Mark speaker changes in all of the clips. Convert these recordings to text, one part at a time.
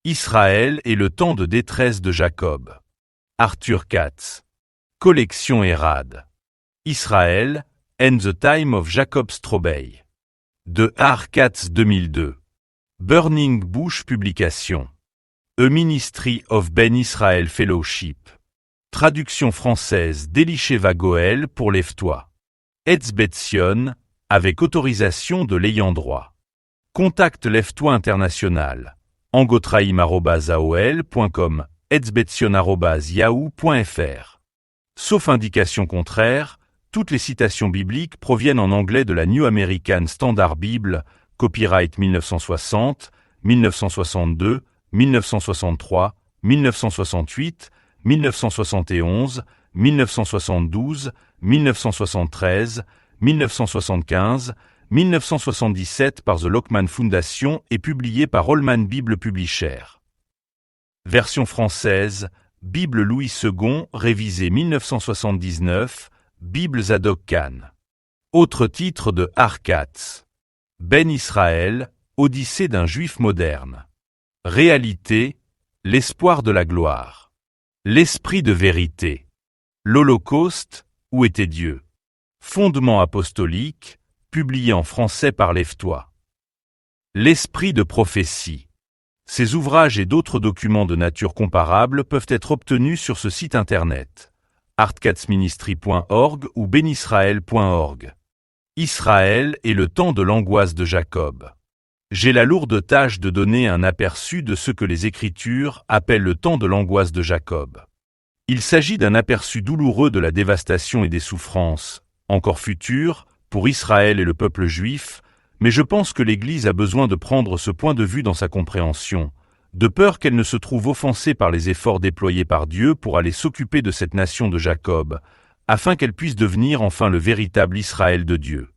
Speaker 1: Israël et le temps de détresse de Jacob. Arthur Katz. Collection Erad. Israël, and the Time of Jacob Strobey. De R. Katz 2002. Burning Bush Publication. A Ministry of Ben Israel Fellowship. Traduction française d'Elisheva Goel pour Lève-toi. Etzbetzion, avec autorisation de l'ayant droit. Contact Lève-toi International. angotraim@aol.com, etzbetzion@yahoo.fr. Sauf indication contraire, toutes les citations bibliques proviennent en anglais de la New American Standard Bible, copyright 1960, 1962, 1963, 1968, 1971, 1972, 1973, 1975, 1977 par The Lockman Foundation et publié par Holman Bible Publisher. Version française, Bible Louis II, révisée 1979, Bible Zadok Khan. Autre titre de R. Katz. Ben Israël, Odyssée d'un Juif moderne. Réalité, l'espoir de la gloire. L'esprit de vérité. L'Holocauste, où était Dieu? Fondement apostolique, publié en français par Lève-toi. L'esprit de prophétie. Ces ouvrages et d'autres documents de nature comparable peuvent être obtenus sur ce site internet, artkatzministry.org ou benisraël.org. Israël et le temps de l'angoisse de Jacob. J'ai la lourde tâche de donner un aperçu de ce que les Écritures appellent le temps de l'angoisse de Jacob. Il s'agit d'un aperçu douloureux de la dévastation et des souffrances, encore futures, pour Israël et le peuple juif, mais je pense que l'Église a besoin de prendre ce point de vue dans sa compréhension, de peur qu'elle ne se trouve offensée par les efforts déployés par Dieu pour aller s'occuper de cette nation de Jacob, afin qu'elle puisse devenir enfin le véritable Israël de Dieu.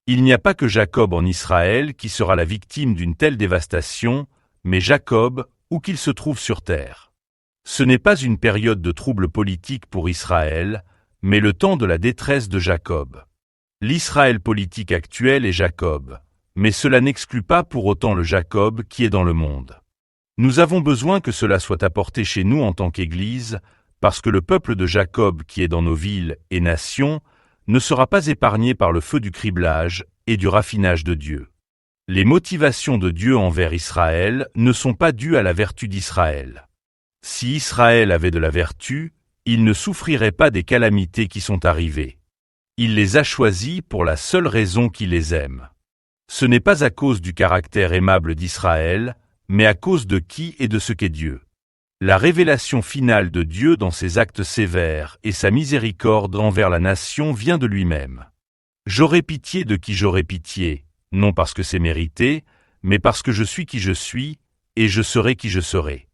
Speaker 1: Il n'y a pas que Jacob en Israël qui sera la victime d'une telle dévastation, mais Jacob, où qu'il se trouve sur terre. Ce n'est pas une période de trouble politique pour Israël, mais le temps de la détresse de Jacob. L'Israël politique actuel est Jacob, mais cela n'exclut pas pour autant le Jacob qui est dans le monde. Nous avons besoin que cela soit apporté chez nous en tant qu'Église, parce que le peuple de Jacob qui est dans nos villes et nations ne sera pas épargné par le feu du criblage et du raffinage de Dieu. Les motivations de Dieu envers Israël ne sont pas dues à la vertu d'Israël. Si Israël avait de la vertu, il ne souffrirait pas des calamités qui sont arrivées. Il les a choisis pour la seule raison qu'il les aime. Ce n'est pas à cause du caractère aimable d'Israël, mais à cause de qui et de ce qu'est Dieu. La révélation finale de Dieu dans ses actes sévères et sa miséricorde envers la nation vient de lui-même. J'aurai pitié de qui j'aurai pitié, non parce que c'est mérité, mais parce que je suis qui je suis, et je serai qui je serai.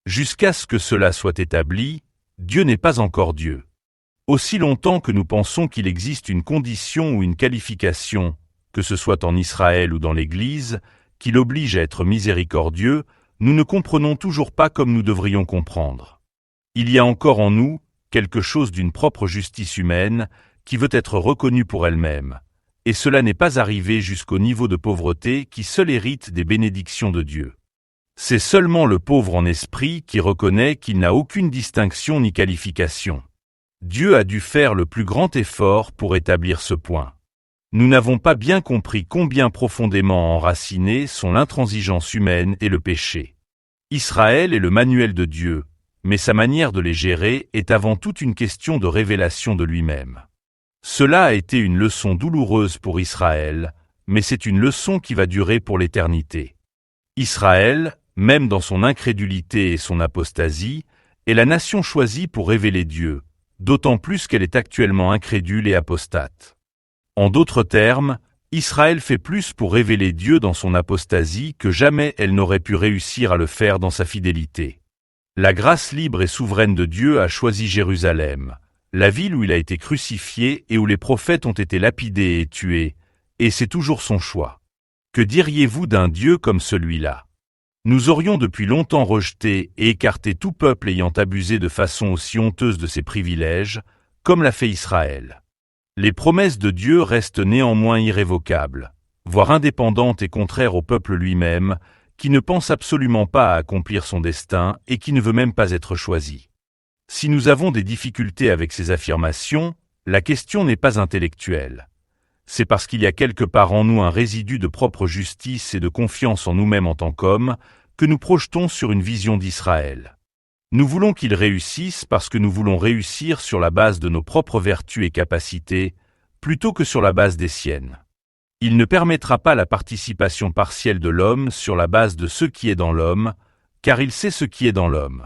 Speaker 1: Jusqu'à ce que cela soit établi, Dieu n'est pas encore Dieu. Aussi longtemps que nous pensons qu'il existe une condition ou une qualification, que ce soit en Israël ou dans l'Église, qui l'oblige à être miséricordieux, nous ne comprenons toujours pas comme nous devrions comprendre. Il y a encore en nous quelque chose d'une propre justice humaine qui veut être reconnue pour elle-même, et cela n'est pas arrivé jusqu'au niveau de pauvreté qui seul hérite des bénédictions de Dieu. C'est seulement le pauvre en esprit qui reconnaît qu'il n'a aucune distinction ni qualification. Dieu a dû faire le plus grand effort pour établir ce point. Nous n'avons pas bien compris combien profondément enracinés sont l'intransigeance humaine et le péché. Israël est le manuel de Dieu, mais sa manière de les gérer est avant tout une question de révélation de lui-même. Cela a été une leçon douloureuse pour Israël, mais c'est une leçon qui va durer pour l'éternité. Israël, même dans son incrédulité et son apostasie, est la nation choisie pour révéler Dieu, d'autant plus qu'elle est actuellement incrédule et apostate. En d'autres termes, Israël fait plus pour révéler Dieu dans son apostasie que jamais elle n'aurait pu réussir à le faire dans sa fidélité. La grâce libre et souveraine de Dieu a choisi Jérusalem, la ville où il a été crucifié et où les prophètes ont été lapidés et tués, et c'est toujours son choix. Que diriez-vous d'un Dieu comme celui-là? Nous aurions depuis longtemps rejeté et écarté tout peuple ayant abusé de façon aussi honteuse de ses privilèges, comme l'a fait Israël. Les promesses de Dieu restent néanmoins irrévocables, voire indépendantes et contraires au peuple lui-même, qui ne pense absolument pas à accomplir son destin et qui ne veut même pas être choisi. Si nous avons des difficultés avec ces affirmations, la question n'est pas intellectuelle. C'est parce qu'il y a quelque part en nous un résidu de propre justice et de confiance en nous-mêmes en tant qu'hommes que nous projetons sur une vision d'Israël. Nous voulons qu'il réussisse parce que nous voulons réussir sur la base de nos propres vertus et capacités, plutôt que sur la base des siennes. Il ne permettra pas la participation partielle de l'homme sur la base de ce qui est dans l'homme, car il sait ce qui est dans l'homme.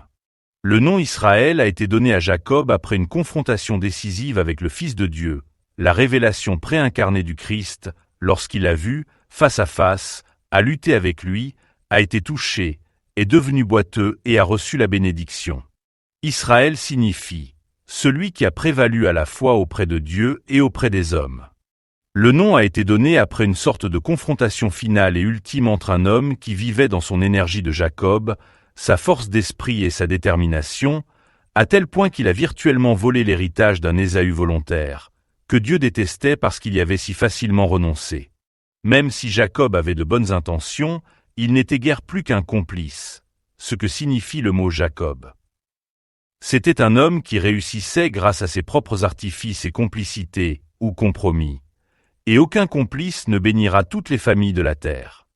Speaker 1: Le nom Israël a été donné à Jacob après une confrontation décisive avec le Fils de Dieu, la révélation préincarnée du Christ, lorsqu'il l'a vu, face à face, a lutté avec lui, a été touché, est devenu boiteux et a reçu la bénédiction. Israël signifie « celui qui a prévalu à la fois auprès de Dieu et auprès des hommes ». Le nom a été donné après une sorte de confrontation finale et ultime entre un homme qui vivait dans son énergie de Jacob, sa force d'esprit et sa détermination, à tel point qu'il a virtuellement volé l'héritage d'un Ésaü volontaire, que Dieu détestait parce qu'il y avait si facilement renoncé. Même si Jacob avait de bonnes intentions, il n'était guère plus qu'un complice, ce que signifie le mot Jacob. C'était un homme qui réussissait grâce à ses propres artifices et complicités, ou compromis. Et aucun complice ne bénira toutes les familles de la terre.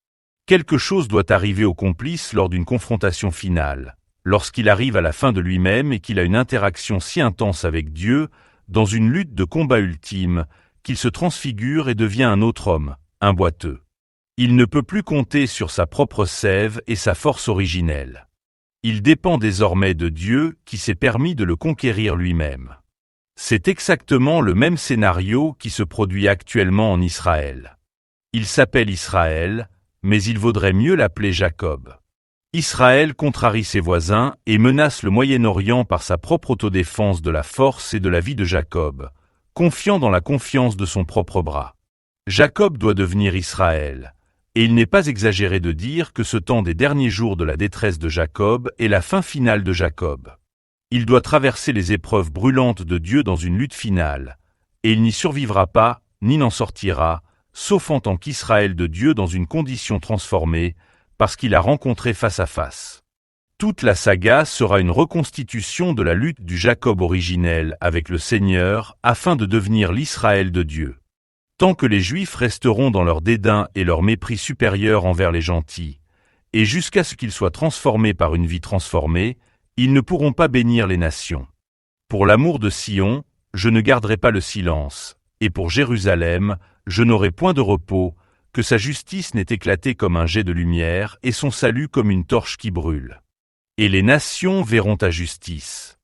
Speaker 1: Quelque chose doit arriver au complice lors d'une confrontation finale, lorsqu'il arrive à la fin de lui-même et qu'il a une interaction si intense avec Dieu, dans une lutte de combat ultime, qu'il se transfigure et devient un autre homme, un boiteux. Il ne peut plus compter sur sa propre sève et sa force originelle. Il dépend désormais de Dieu qui s'est permis de le conquérir lui-même. C'est exactement le même scénario qui se produit actuellement en Israël. Il s'appelle Israël, mais il vaudrait mieux l'appeler Jacob. Israël contrarie ses voisins et menace le Moyen-Orient par sa propre autodéfense de la force et de la vie de Jacob, confiant dans la confiance de son propre bras. Jacob doit devenir Israël, et il n'est pas exagéré de dire que ce temps des derniers jours de la détresse de Jacob est la fin finale de Jacob. Il doit traverser les épreuves brûlantes de Dieu dans une lutte finale, et il n'y survivra pas, ni n'en sortira, sauf en tant qu'Israël de Dieu dans une condition transformée, parce qu'il a rencontré face à face. Toute la saga sera une reconstitution de la lutte du Jacob originel avec le Seigneur afin de devenir l'Israël de Dieu. Tant que les Juifs resteront dans leur dédain et leur mépris supérieur envers les gentils, et jusqu'à ce qu'ils soient transformés par une vie transformée, ils ne pourront pas bénir les nations. Pour l'amour de Sion, je ne garderai pas le silence, et pour Jérusalem, je n'aurai point de repos, que sa justice n'ait éclaté comme un jet de lumière et son salut comme une torche qui brûle. Et les nations verront ta justice.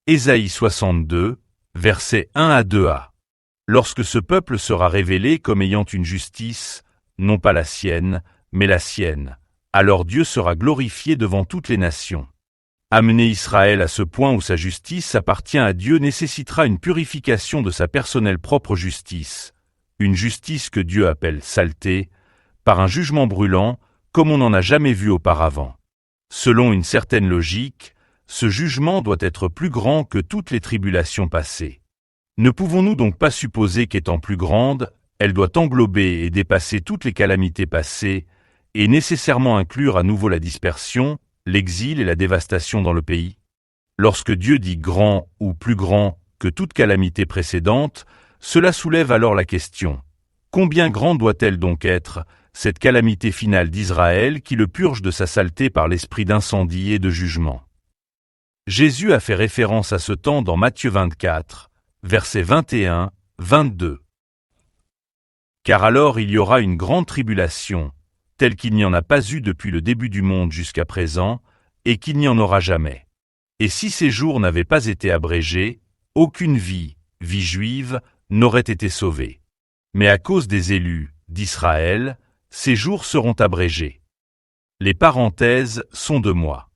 Speaker 1: Ésaïe 62, versets 1 à 2a. Lorsque ce peuple sera révélé comme ayant une justice, non pas la sienne, mais la sienne, alors Dieu sera glorifié devant toutes les nations. Amener Israël à ce point où sa justice appartient à Dieu nécessitera une purification de sa personnelle propre justice, une justice que Dieu appelle saleté, par un jugement brûlant, comme on n'en a jamais vu auparavant. Selon une certaine logique, ce jugement doit être plus grand que toutes les tribulations passées. Ne pouvons-nous donc pas supposer qu'étant plus grande, elle doit englober et dépasser toutes les calamités passées, et nécessairement inclure à nouveau la dispersion, l'exil et la dévastation dans le pays? Lorsque Dieu dit grand ou plus grand que toute calamité précédente, cela soulève alors la question: combien grande doit-elle donc être, cette calamité finale d'Israël qui le purge de sa saleté par l'esprit d'incendie et de jugement? Jésus a fait référence à ce temps dans Matthieu 24, versets 21, 22. Car alors il y aura une grande tribulation, telle qu'il n'y en a pas eu depuis le début du monde jusqu'à présent, et qu'il n'y en aura jamais. Et si ces jours n'avaient pas été abrégés, aucune vie juive, n'aurait été sauvée. Mais à cause des élus d'Israël, ces jours seront abrégés. Les parenthèses sont de moi.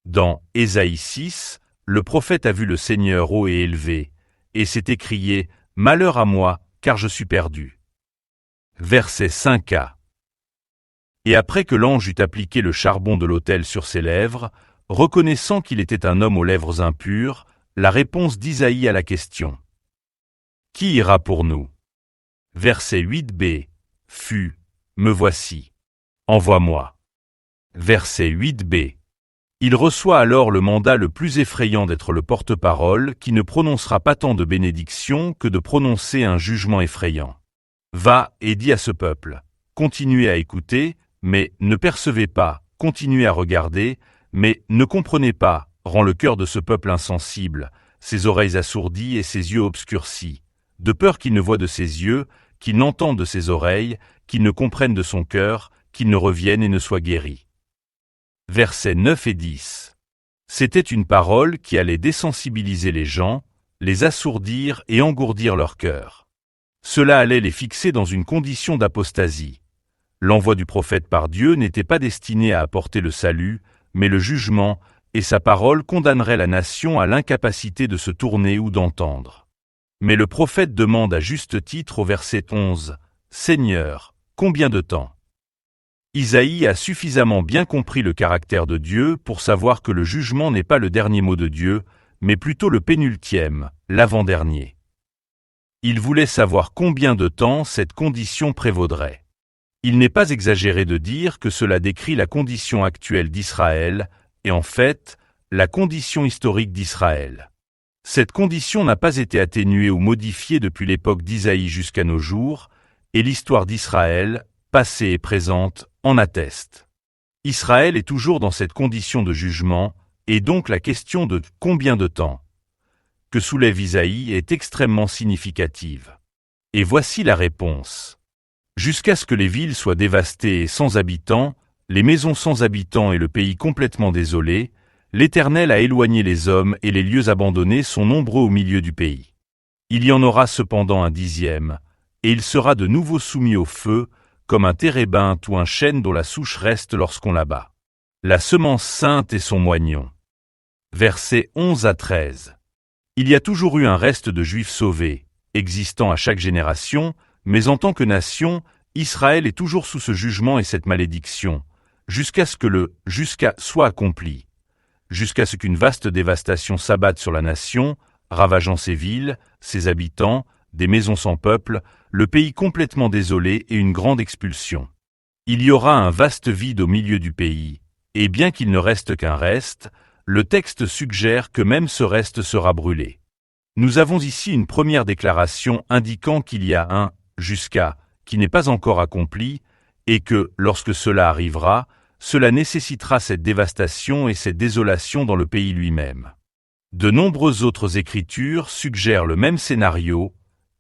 Speaker 1: Dans Ésaïe 6, le prophète a vu le Seigneur haut et élevé, et s'est écrié « Malheur à moi, car je suis perdu ». Verset 5a. Et après que l'ange eut appliqué le charbon de l'autel sur ses lèvres, reconnaissant qu'il était un homme aux lèvres impures, la réponse d'Isaïe à la question: Qui ira pour nous? Verset 8b. Fut, me voici. Envoie-moi. Verset 8b. Il reçoit alors le mandat le plus effrayant d'être le porte-parole qui ne prononcera pas tant de bénédictions que de prononcer un jugement effrayant. Va et dis à ce peuple, continuez à écouter, mais ne percevez pas, continuez à regarder, mais ne comprenez pas, rend le cœur de ce peuple insensible, ses oreilles assourdies et ses yeux obscurcis, de peur qu'il ne voie de ses yeux, qu'il n'entende de ses oreilles, qu'il ne comprenne de son cœur, qu'il ne revienne et ne soit guéri. Versets 9 et 10. C'était une parole qui allait désensibiliser les gens, les assourdir et engourdir leur cœur. Cela allait les fixer dans une condition d'apostasie. L'envoi du prophète par Dieu n'était pas destiné à apporter le salut, mais le jugement, et sa parole condamnerait la nation à l'incapacité de se tourner ou d'entendre. Mais le prophète demande à juste titre au verset 11, « Seigneur, combien de temps ?» Isaïe a suffisamment bien compris le caractère de Dieu pour savoir que le jugement n'est pas le dernier mot de Dieu, mais plutôt le pénultième, l'avant-dernier. Il voulait savoir combien de temps cette condition prévaudrait. Il n'est pas exagéré de dire que cela décrit la condition actuelle d'Israël, et en fait, la condition historique d'Israël. Cette condition n'a pas été atténuée ou modifiée depuis l'époque d'Isaïe jusqu'à nos jours, et l'histoire d'Israël, passée et présente, en atteste. Israël est toujours dans cette condition de jugement, et donc la question de combien de temps que soulève Isaïe est extrêmement significative. Et voici la réponse. Jusqu'à ce que les villes soient dévastées et sans habitants, les maisons sans habitants et le pays complètement désolé, l'Éternel a éloigné les hommes et les lieux abandonnés sont nombreux au milieu du pays. Il y en aura cependant un 10e, et il sera de nouveau soumis au feu, comme un térébinthe ou un chêne dont la souche reste lorsqu'on l'abat. La semence sainte et son moignon. Versets 11 à 13. Il y a toujours eu un reste de Juifs sauvés, existant à chaque génération, mais en tant que nation, Israël est toujours sous ce jugement et cette malédiction, jusqu'à ce que le « jusqu'à » soit accompli, jusqu'à ce qu'une vaste dévastation s'abatte sur la nation, ravageant ses villes, ses habitants, des maisons sans peuple, le pays complètement désolé et une grande expulsion. Il y aura un vaste vide au milieu du pays, et bien qu'il ne reste qu'un reste, le texte suggère que même ce reste sera brûlé. Nous avons ici une première déclaration indiquant qu'il y a un « jusqu'à » qui n'est pas encore accompli, et que, lorsque cela arrivera, cela nécessitera cette dévastation et cette désolation dans le pays lui-même. De nombreuses autres écritures suggèrent le même scénario,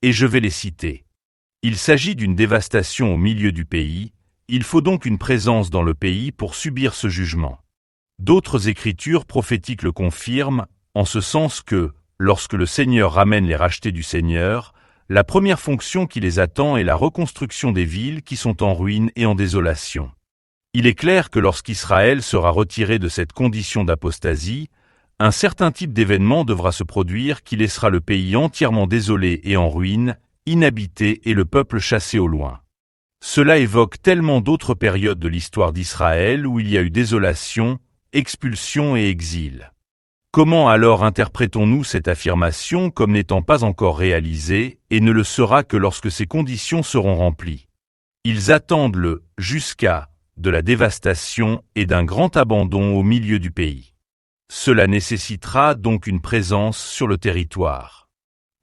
Speaker 1: et je vais les citer. Il s'agit d'une dévastation au milieu du pays, il faut donc une présence dans le pays pour subir ce jugement. D'autres écritures prophétiques le confirment, en ce sens que, lorsque le Seigneur ramène les rachetés du Seigneur, la première fonction qui les attend est la reconstruction des villes qui sont en ruine et en désolation. Il est clair que lorsqu'Israël sera retiré de cette condition d'apostasie, un certain type d'événement devra se produire qui laissera le pays entièrement désolé et en ruine, inhabité et le peuple chassé au loin. Cela évoque tellement d'autres périodes de l'histoire d'Israël où il y a eu désolation, expulsion et exil. Comment alors interprétons-nous cette affirmation comme n'étant pas encore réalisée et ne le sera que lorsque ces conditions seront remplies? Ils attendent le « jusqu'à » de la dévastation et d'un grand abandon au milieu du pays. Cela nécessitera donc une présence sur le territoire.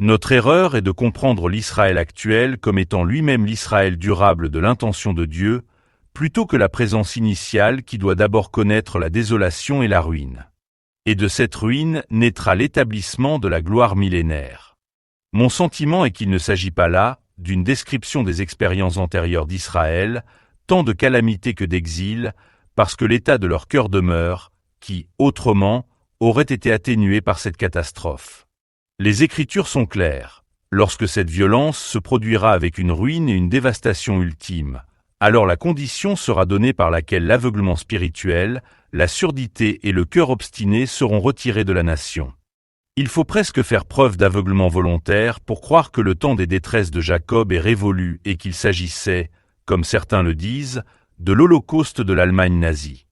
Speaker 1: Notre erreur est de comprendre l'Israël actuel comme étant lui-même l'Israël durable de l'intention de Dieu, plutôt que la présence initiale qui doit d'abord connaître la désolation et la ruine. Et de cette ruine naîtra l'établissement de la gloire millénaire. Mon sentiment est qu'il ne s'agit pas là d'une description des expériences antérieures d'Israël, tant de calamités que d'exil, parce que l'état de leur cœur demeure, qui, autrement, aurait été atténué par cette catastrophe. Les Écritures sont claires. Lorsque cette violence se produira avec une ruine et une dévastation ultime, alors la condition sera donnée par laquelle l'aveuglement spirituel, la surdité et le cœur obstiné seront retirés de la nation. Il faut presque faire preuve d'aveuglement volontaire pour croire que le temps des détresses de Jacob est révolu et qu'il s'agissait, comme certains le disent, de l'Holocauste de l'Allemagne nazie.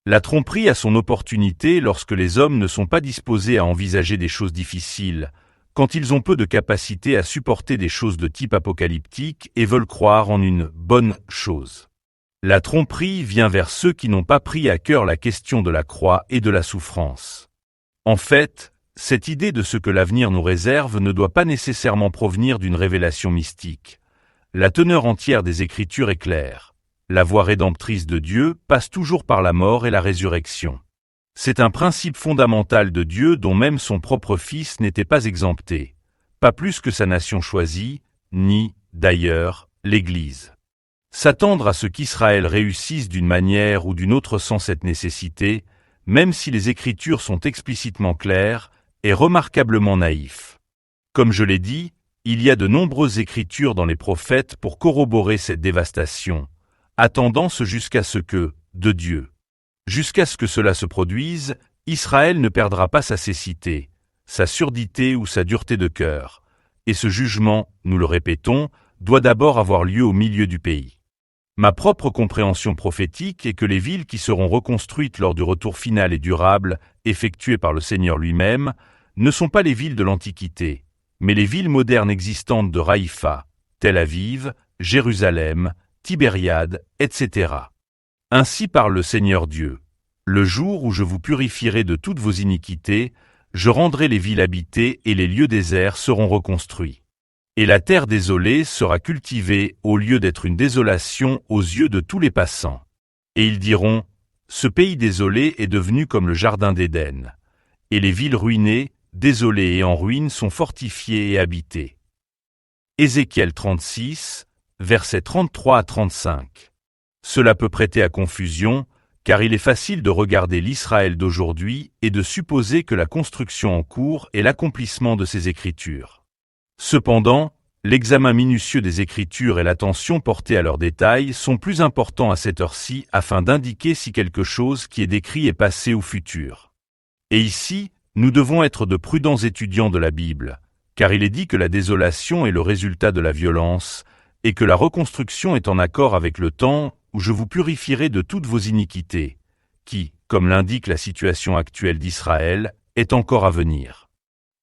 Speaker 1: La tromperie a son opportunité lorsque les hommes ne sont pas disposés à envisager des choses difficiles, quand ils ont peu de capacité à supporter des choses de type apocalyptique et veulent croire en une bonne chose. La tromperie vient vers ceux qui n'ont pas pris à cœur la question de la croix et de la souffrance. En fait, cette idée de ce que l'avenir nous réserve ne doit pas nécessairement provenir d'une révélation mystique. La teneur entière des Écritures est claire. La voie rédemptrice de Dieu passe toujours par la mort et la résurrection. C'est un principe fondamental de Dieu dont même son propre Fils n'était pas exempté, pas plus que sa nation choisie, ni, d'ailleurs, l'Église. S'attendre à ce qu'Israël réussisse d'une manière ou d'une autre sans cette nécessité, même si les Écritures sont explicitement claires, est remarquablement naïf. Comme je l'ai dit, il y a de nombreuses Écritures dans les prophètes pour corroborer cette dévastation, attendant jusqu'à ce que, de Dieu. Jusqu'à ce que cela se produise, Israël ne perdra pas sa cécité, sa surdité ou sa dureté de cœur, et ce jugement, nous le répétons, doit d'abord avoir lieu au milieu du pays. Ma propre compréhension prophétique est que les villes qui seront reconstruites lors du retour final et durable, effectué par le Seigneur lui-même, ne sont pas les villes de l'Antiquité, mais les villes modernes existantes de Haïfa, Tel Aviv, Jérusalem, Tibériade, etc. Ainsi parle le Seigneur Dieu. Le jour où je vous purifierai de toutes vos iniquités, je rendrai les villes habitées et les lieux déserts seront reconstruits. Et la terre désolée sera cultivée au lieu d'être une désolation aux yeux de tous les passants. Et ils diront, ce pays désolé est devenu comme le jardin d'Éden. Et les villes ruinées, désolées et en ruine sont fortifiées et habitées. Ézéchiel 36, versets 33 à 35. Cela peut prêter à confusion, car il est facile de regarder l'Israël d'aujourd'hui et de supposer que la construction en cours est l'accomplissement de ces Écritures. Cependant, l'examen minutieux des Écritures et l'attention portée à leurs détails sont plus importants à cette heure-ci afin d'indiquer si quelque chose qui est décrit est passé ou futur. Et ici, nous devons être de prudents étudiants de la Bible, car il est dit que la désolation est le résultat de la violence, et que la reconstruction est en accord avec le temps où je vous purifierai de toutes vos iniquités, qui, comme l'indique la situation actuelle d'Israël, est encore à venir.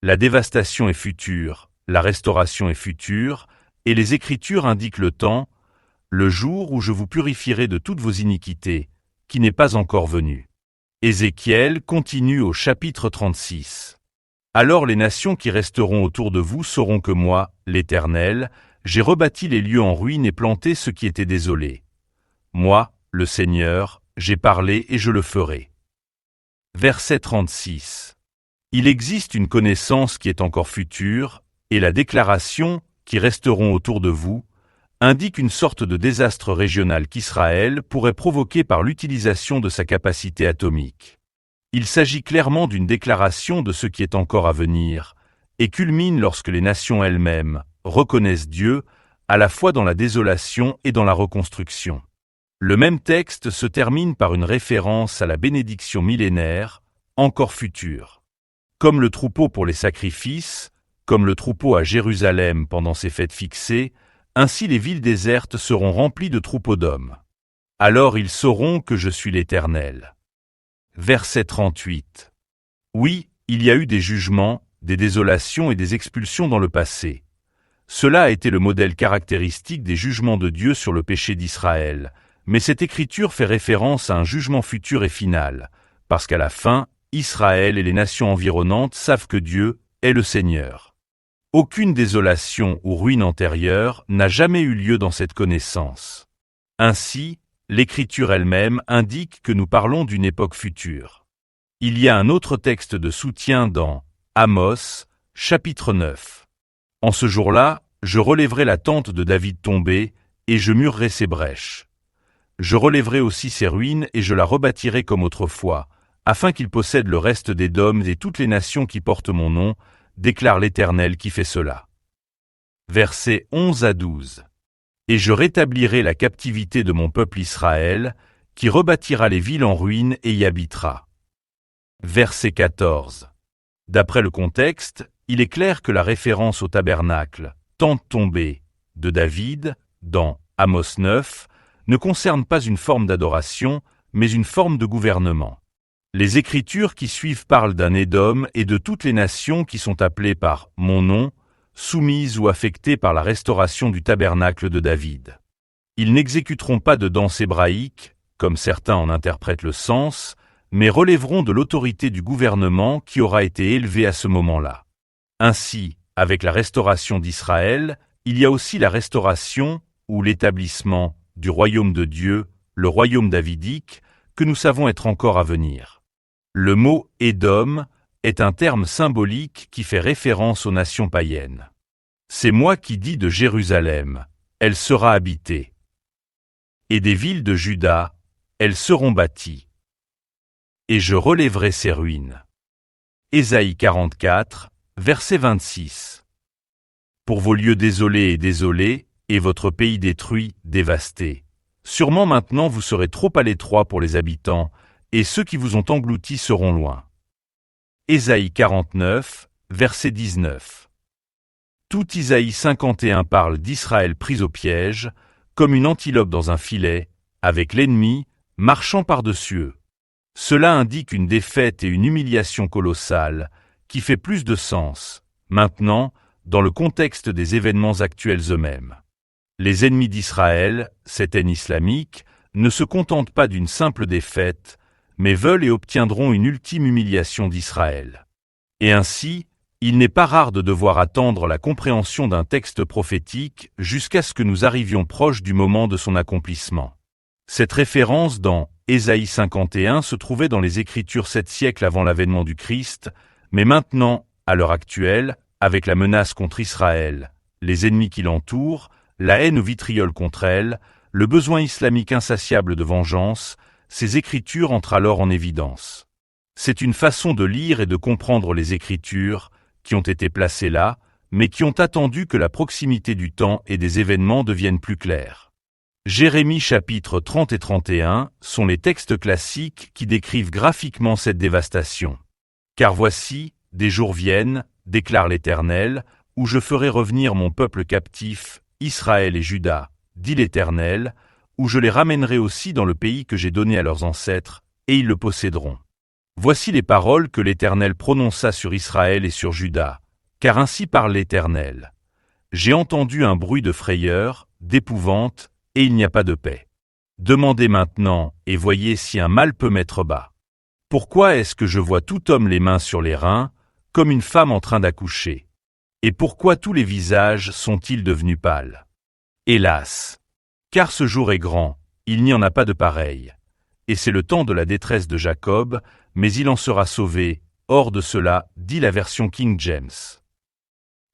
Speaker 1: La dévastation est future, la restauration est future, et les Écritures indiquent le temps, le jour où je vous purifierai de toutes vos iniquités, qui n'est pas encore venu. Ézéchiel continue au chapitre 36. Alors les nations qui resteront autour de vous sauront que moi, l'Éternel, j'ai rebâti les lieux en ruine et planté ceux qui étaient désolés. Moi, le Seigneur, j'ai parlé et je le ferai. Verset 36. Il existe une connaissance qui est encore future, et la déclaration, qui resteront autour de vous, indique une sorte de désastre régional qu'Israël pourrait provoquer par l'utilisation de sa capacité atomique. Il s'agit clairement d'une déclaration de ce qui est encore à venir, et culmine lorsque les nations elles-mêmes reconnaissent Dieu, à la fois dans la désolation et dans la reconstruction. Le même texte se termine par une référence à la bénédiction millénaire, encore future. Comme le troupeau pour les sacrifices, comme le troupeau à Jérusalem pendant ses fêtes fixées, ainsi les villes désertes seront remplies de troupeaux d'hommes. Alors ils sauront que je suis l'Éternel. Verset 38. Oui, il y a eu des jugements, des désolations et des expulsions dans le passé. Cela a été le modèle caractéristique des jugements de Dieu sur le péché d'Israël, mais cette écriture fait référence à un jugement futur et final, parce qu'à la fin, Israël et les nations environnantes savent que Dieu est le Seigneur. Aucune désolation ou ruine antérieure n'a jamais eu lieu dans cette connaissance. Ainsi, l'Écriture elle-même indique que nous parlons d'une époque future. Il y a un autre texte de soutien dans Amos, chapitre 9. En ce jour-là, je relèverai la tente de David tombée, et je murerai ses brèches. Je relèverai aussi ses ruines et je la rebâtirai comme autrefois, afin qu'il possède le reste d'Édom et toutes les nations qui portent mon nom, déclare l'Éternel qui fait cela. Versets 11 à 12. Et je rétablirai la captivité de mon peuple Israël, qui rebâtira les villes en ruine et y habitera. Verset 14. D'après le contexte, il est clair que la référence au tabernacle, tente tombée, de David, dans Amos 9, ne concerne pas une forme d'adoration, mais une forme de gouvernement. Les Écritures qui suivent parlent d'un Édom et de toutes les nations qui sont appelées par « mon nom », soumises ou affectées par la restauration du tabernacle de David. Ils n'exécuteront pas de danse hébraïque, comme certains en interprètent le sens, mais relèveront de l'autorité du gouvernement qui aura été élevé à ce moment-là. Ainsi, avec la restauration d'Israël, il y a aussi la restauration, ou l'établissement, du royaume de Dieu, le royaume davidique, que nous savons être encore à venir. Le mot « Édom » est un terme symbolique qui fait référence aux nations païennes. C'est moi qui dis de Jérusalem, elle sera habitée. Et des villes de Juda, elles seront bâties. Et je relèverai ses ruines. Ésaïe 44, verset 26. Pour vos lieux désolés et désolés, et votre pays détruit, dévasté. Sûrement maintenant vous serez trop à l'étroit pour les habitants, et ceux qui vous ont engloutis seront loin. Ésaïe 49, verset 19. Tout Isaïe 51 parle d'Israël pris au piège, comme une antilope dans un filet, avec l'ennemi, marchant par-dessus eux. Cela indique une défaite et une humiliation colossale, qui fait plus de sens, maintenant, dans le contexte des événements actuels eux-mêmes. Les ennemis d'Israël, cette haine islamique, ne se contentent pas d'une simple défaite, mais veulent et obtiendront une ultime humiliation d'Israël. Et ainsi, il n'est pas rare de devoir attendre la compréhension d'un texte prophétique jusqu'à ce que nous arrivions proche du moment de son accomplissement. Cette référence dans Ésaïe 51 se trouvait dans les Écritures 7 siècles avant l'avènement du Christ, mais maintenant, à l'heure actuelle, avec la menace contre Israël, les ennemis qui l'entourent, la haine au vitriol contre elle, le besoin islamique insatiable de vengeance, ces Écritures entrent alors en évidence. C'est une façon de lire et de comprendre les Écritures qui ont été placées là, mais qui ont attendu que la proximité du temps et des événements devienne plus claire. Jérémie chapitres 30 et 31 sont les textes classiques qui décrivent graphiquement cette dévastation. Car voici, des jours viennent, déclare l'Éternel, où je ferai revenir mon peuple captif, Israël et Juda, dit l'Éternel, où je les ramènerai aussi dans le pays que j'ai donné à leurs ancêtres, et ils le posséderont. Voici les paroles que l'Éternel prononça sur Israël et sur Juda, car ainsi parle l'Éternel. J'ai entendu un bruit de frayeur, d'épouvante, et il n'y a pas de paix. Demandez maintenant, et voyez si un mal peut mettre bas. Pourquoi est-ce que je vois tout homme les mains sur les reins, comme une femme en train d'accoucher? Et pourquoi tous les visages sont-ils devenus pâles? Hélas! Car ce jour est grand, il n'y en a pas de pareil. Et c'est le temps de la détresse de Jacob, mais il en sera sauvé, hors de cela, dit la version King James.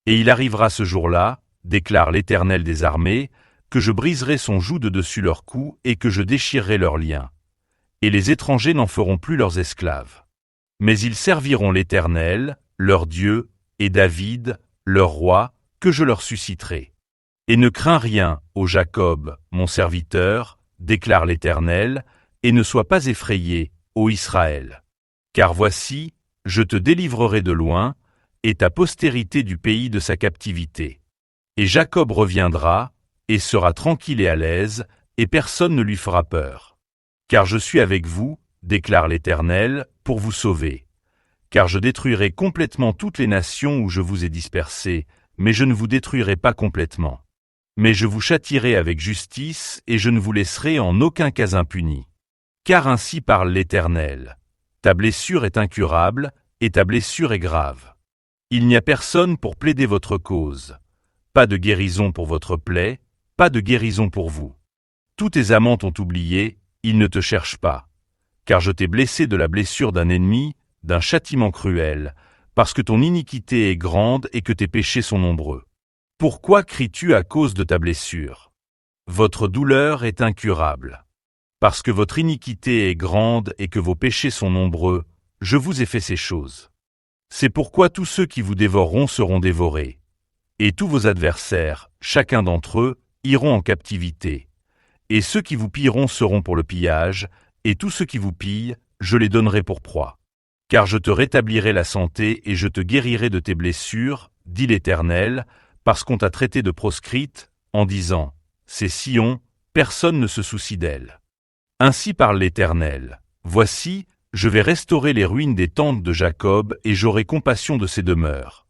Speaker 1: Et il arrivera ce jour-là, déclare l'Éternel des armées, que je briserai son joug de dessus leur cou et que je déchirerai leurs liens. Et les étrangers n'en feront plus leurs esclaves. Mais ils serviront l'Éternel, leur Dieu, et David, leur roi, que je leur susciterai. Et ne crains rien, ô Jacob, mon serviteur, déclare l'Éternel, et ne sois pas effrayé, ô Israël. Car voici, je te délivrerai de loin, et ta postérité du pays de sa captivité. Et Jacob reviendra, et sera tranquille et à l'aise, et personne ne lui fera peur. Car je suis avec vous, déclare l'Éternel, pour vous sauver. Car je détruirai complètement toutes les nations où je vous ai dispersés, mais je ne vous détruirai pas complètement. Mais je vous châtierai avec justice, et je ne vous laisserai en aucun cas impuni. Car ainsi parle l'Éternel. Ta blessure est incurable, et ta blessure est grave. Il n'y a personne pour plaider votre cause. Pas de guérison pour votre plaie, pas de guérison pour vous. Tous tes amants t'ont oublié, ils ne te cherchent pas. Car je t'ai blessé de la blessure d'un ennemi, d'un châtiment cruel, parce que ton iniquité est grande et que tes péchés sont nombreux. Pourquoi cries-tu à cause de ta blessure? Votre douleur est incurable. Parce que votre iniquité est grande et que vos péchés sont nombreux, je vous ai fait ces choses. C'est pourquoi tous ceux qui vous dévoreront seront dévorés. Et tous vos adversaires, chacun d'entre eux, iront en captivité. Et ceux qui vous pilleront seront pour le pillage, et tous ceux qui vous pillent, je les donnerai pour proie. Car je te rétablirai la santé et je te guérirai de tes blessures, dit l'Éternel, parce qu'on t'a traité de proscrite, en disant « C'est Sion, personne ne se soucie d'elle. » Ainsi parle l'Éternel. Voici, je vais restaurer les ruines des tentes de Jacob et j'aurai compassion de ses demeures.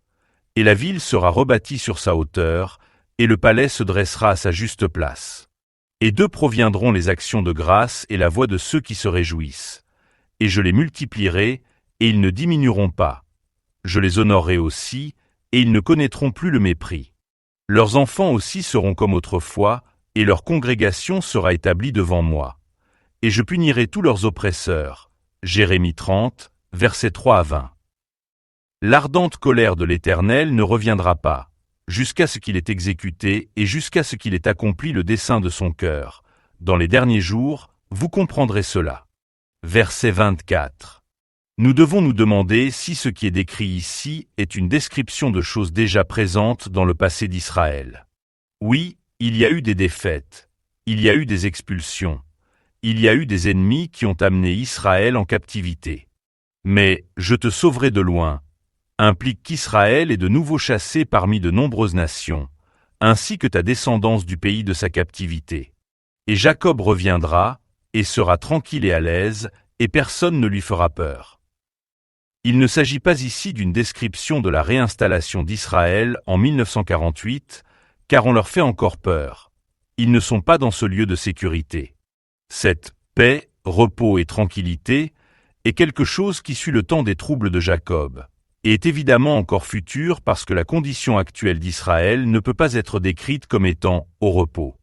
Speaker 1: Et la ville sera rebâtie sur sa hauteur, et le palais se dressera à sa juste place. Et d'eux proviendront les actions de grâce et la voix de ceux qui se réjouissent. Et je les multiplierai, et ils ne diminueront pas. Je les honorerai aussi, et ils ne connaîtront plus le mépris. Leurs enfants aussi seront comme autrefois, et leur congrégation sera établie devant moi. Et je punirai tous leurs oppresseurs. Jérémie 30, versets 3 à 20. L'ardente colère de l'Éternel ne reviendra pas, jusqu'à ce qu'il ait exécuté et jusqu'à ce qu'il ait accompli le dessein de son cœur. Dans les derniers jours, vous comprendrez cela. Verset 24. Nous devons nous demander si ce qui est décrit ici est une description de choses déjà présentes dans le passé d'Israël. Oui, il y a eu des défaites, il y a eu des expulsions, il y a eu des ennemis qui ont amené Israël en captivité. Mais « je te sauverai de loin » implique qu'Israël est de nouveau chassé parmi de nombreuses nations, ainsi que ta descendance du pays de sa captivité. Et Jacob reviendra, et sera tranquille et à l'aise, et personne ne lui fera peur. Il ne s'agit pas ici d'une description de la réinstallation d'Israël en 1948, car on leur fait encore peur. Ils ne sont pas dans ce lieu de sécurité. Cette paix, repos et tranquillité est quelque chose qui suit le temps des troubles de Jacob, et est évidemment encore futur parce que la condition actuelle d'Israël ne peut pas être décrite comme étant au repos.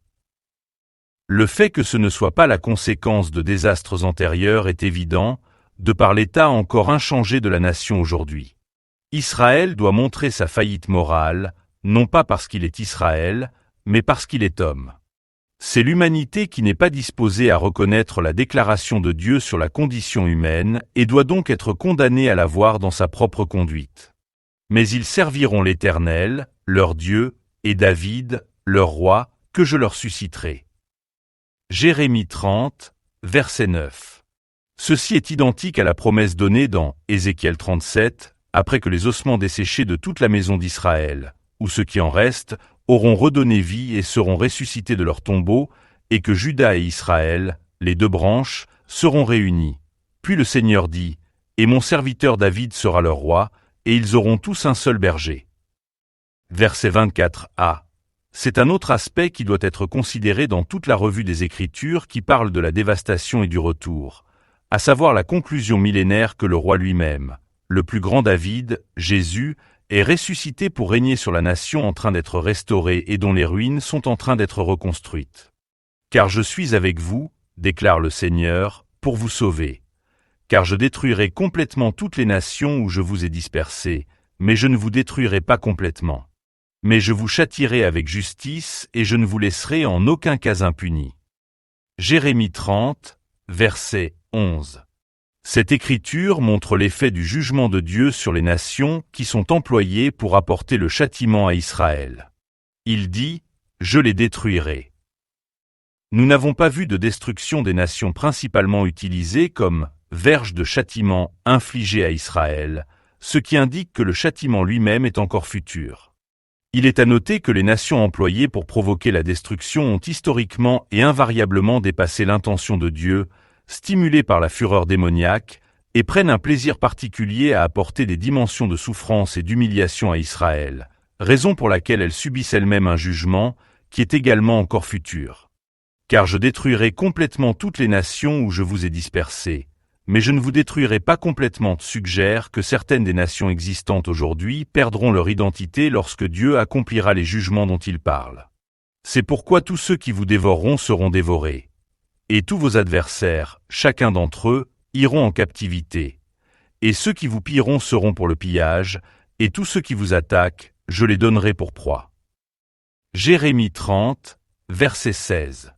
Speaker 1: Le fait que ce ne soit pas la conséquence de désastres antérieurs est évident, de par l'état encore inchangé de la nation aujourd'hui. Israël doit montrer sa faillite morale, non pas parce qu'il est Israël, mais parce qu'il est homme. C'est l'humanité qui n'est pas disposée à reconnaître la déclaration de Dieu sur la condition humaine et doit donc être condamnée à la voir dans sa propre conduite. Mais ils serviront l'Éternel, leur Dieu, et David, leur roi, que je leur susciterai. Jérémie 30, verset 9. Ceci est identique à la promesse donnée dans Ézéchiel 37, après que les ossements desséchés de toute la maison d'Israël, ou ceux qui en restent, auront redonné vie et seront ressuscités de leur tombeau, et que Juda et Israël, les deux branches, seront réunis. Puis le Seigneur dit, « Et mon serviteur David sera leur roi, et ils auront tous un seul berger. » Verset 24a. C'est un autre aspect qui doit être considéré dans toute la revue des Écritures qui parle de la dévastation et du retour, à savoir la conclusion millénaire que le roi lui-même, le plus grand David, Jésus, est ressuscité pour régner sur la nation en train d'être restaurée et dont les ruines sont en train d'être reconstruites. Car je suis avec vous, déclare le Seigneur, pour vous sauver. Car je détruirai complètement toutes les nations où je vous ai dispersés, mais je ne vous détruirai pas complètement. Mais je vous châtierai avec justice et je ne vous laisserai en aucun cas impuni. Jérémie 30, verset 11. Cette écriture montre l'effet du jugement de Dieu sur les nations qui sont employées pour apporter le châtiment à Israël. Il dit « Je les détruirai ». Nous n'avons pas vu de destruction des nations principalement utilisées comme verge de châtiment infligé à Israël, ce qui indique que le châtiment lui-même est encore futur. Il est à noter que les nations employées pour provoquer la destruction ont historiquement et invariablement dépassé l'intention de Dieu, stimulées par la fureur démoniaque, et prennent un plaisir particulier à apporter des dimensions de souffrance et d'humiliation à Israël, raison pour laquelle elles subissent elles-mêmes un jugement qui est également encore futur. Car je détruirai complètement toutes les nations où je vous ai dispersés, mais je ne vous détruirai pas complètement suggère que certaines des nations existantes aujourd'hui perdront leur identité lorsque Dieu accomplira les jugements dont il parle. C'est pourquoi tous ceux qui vous dévoreront seront dévorés. Et tous vos adversaires, chacun d'entre eux, iront en captivité. Et ceux qui vous pilleront seront pour le pillage, et tous ceux qui vous attaquent, je les donnerai pour proie. Jérémie 30, verset 16.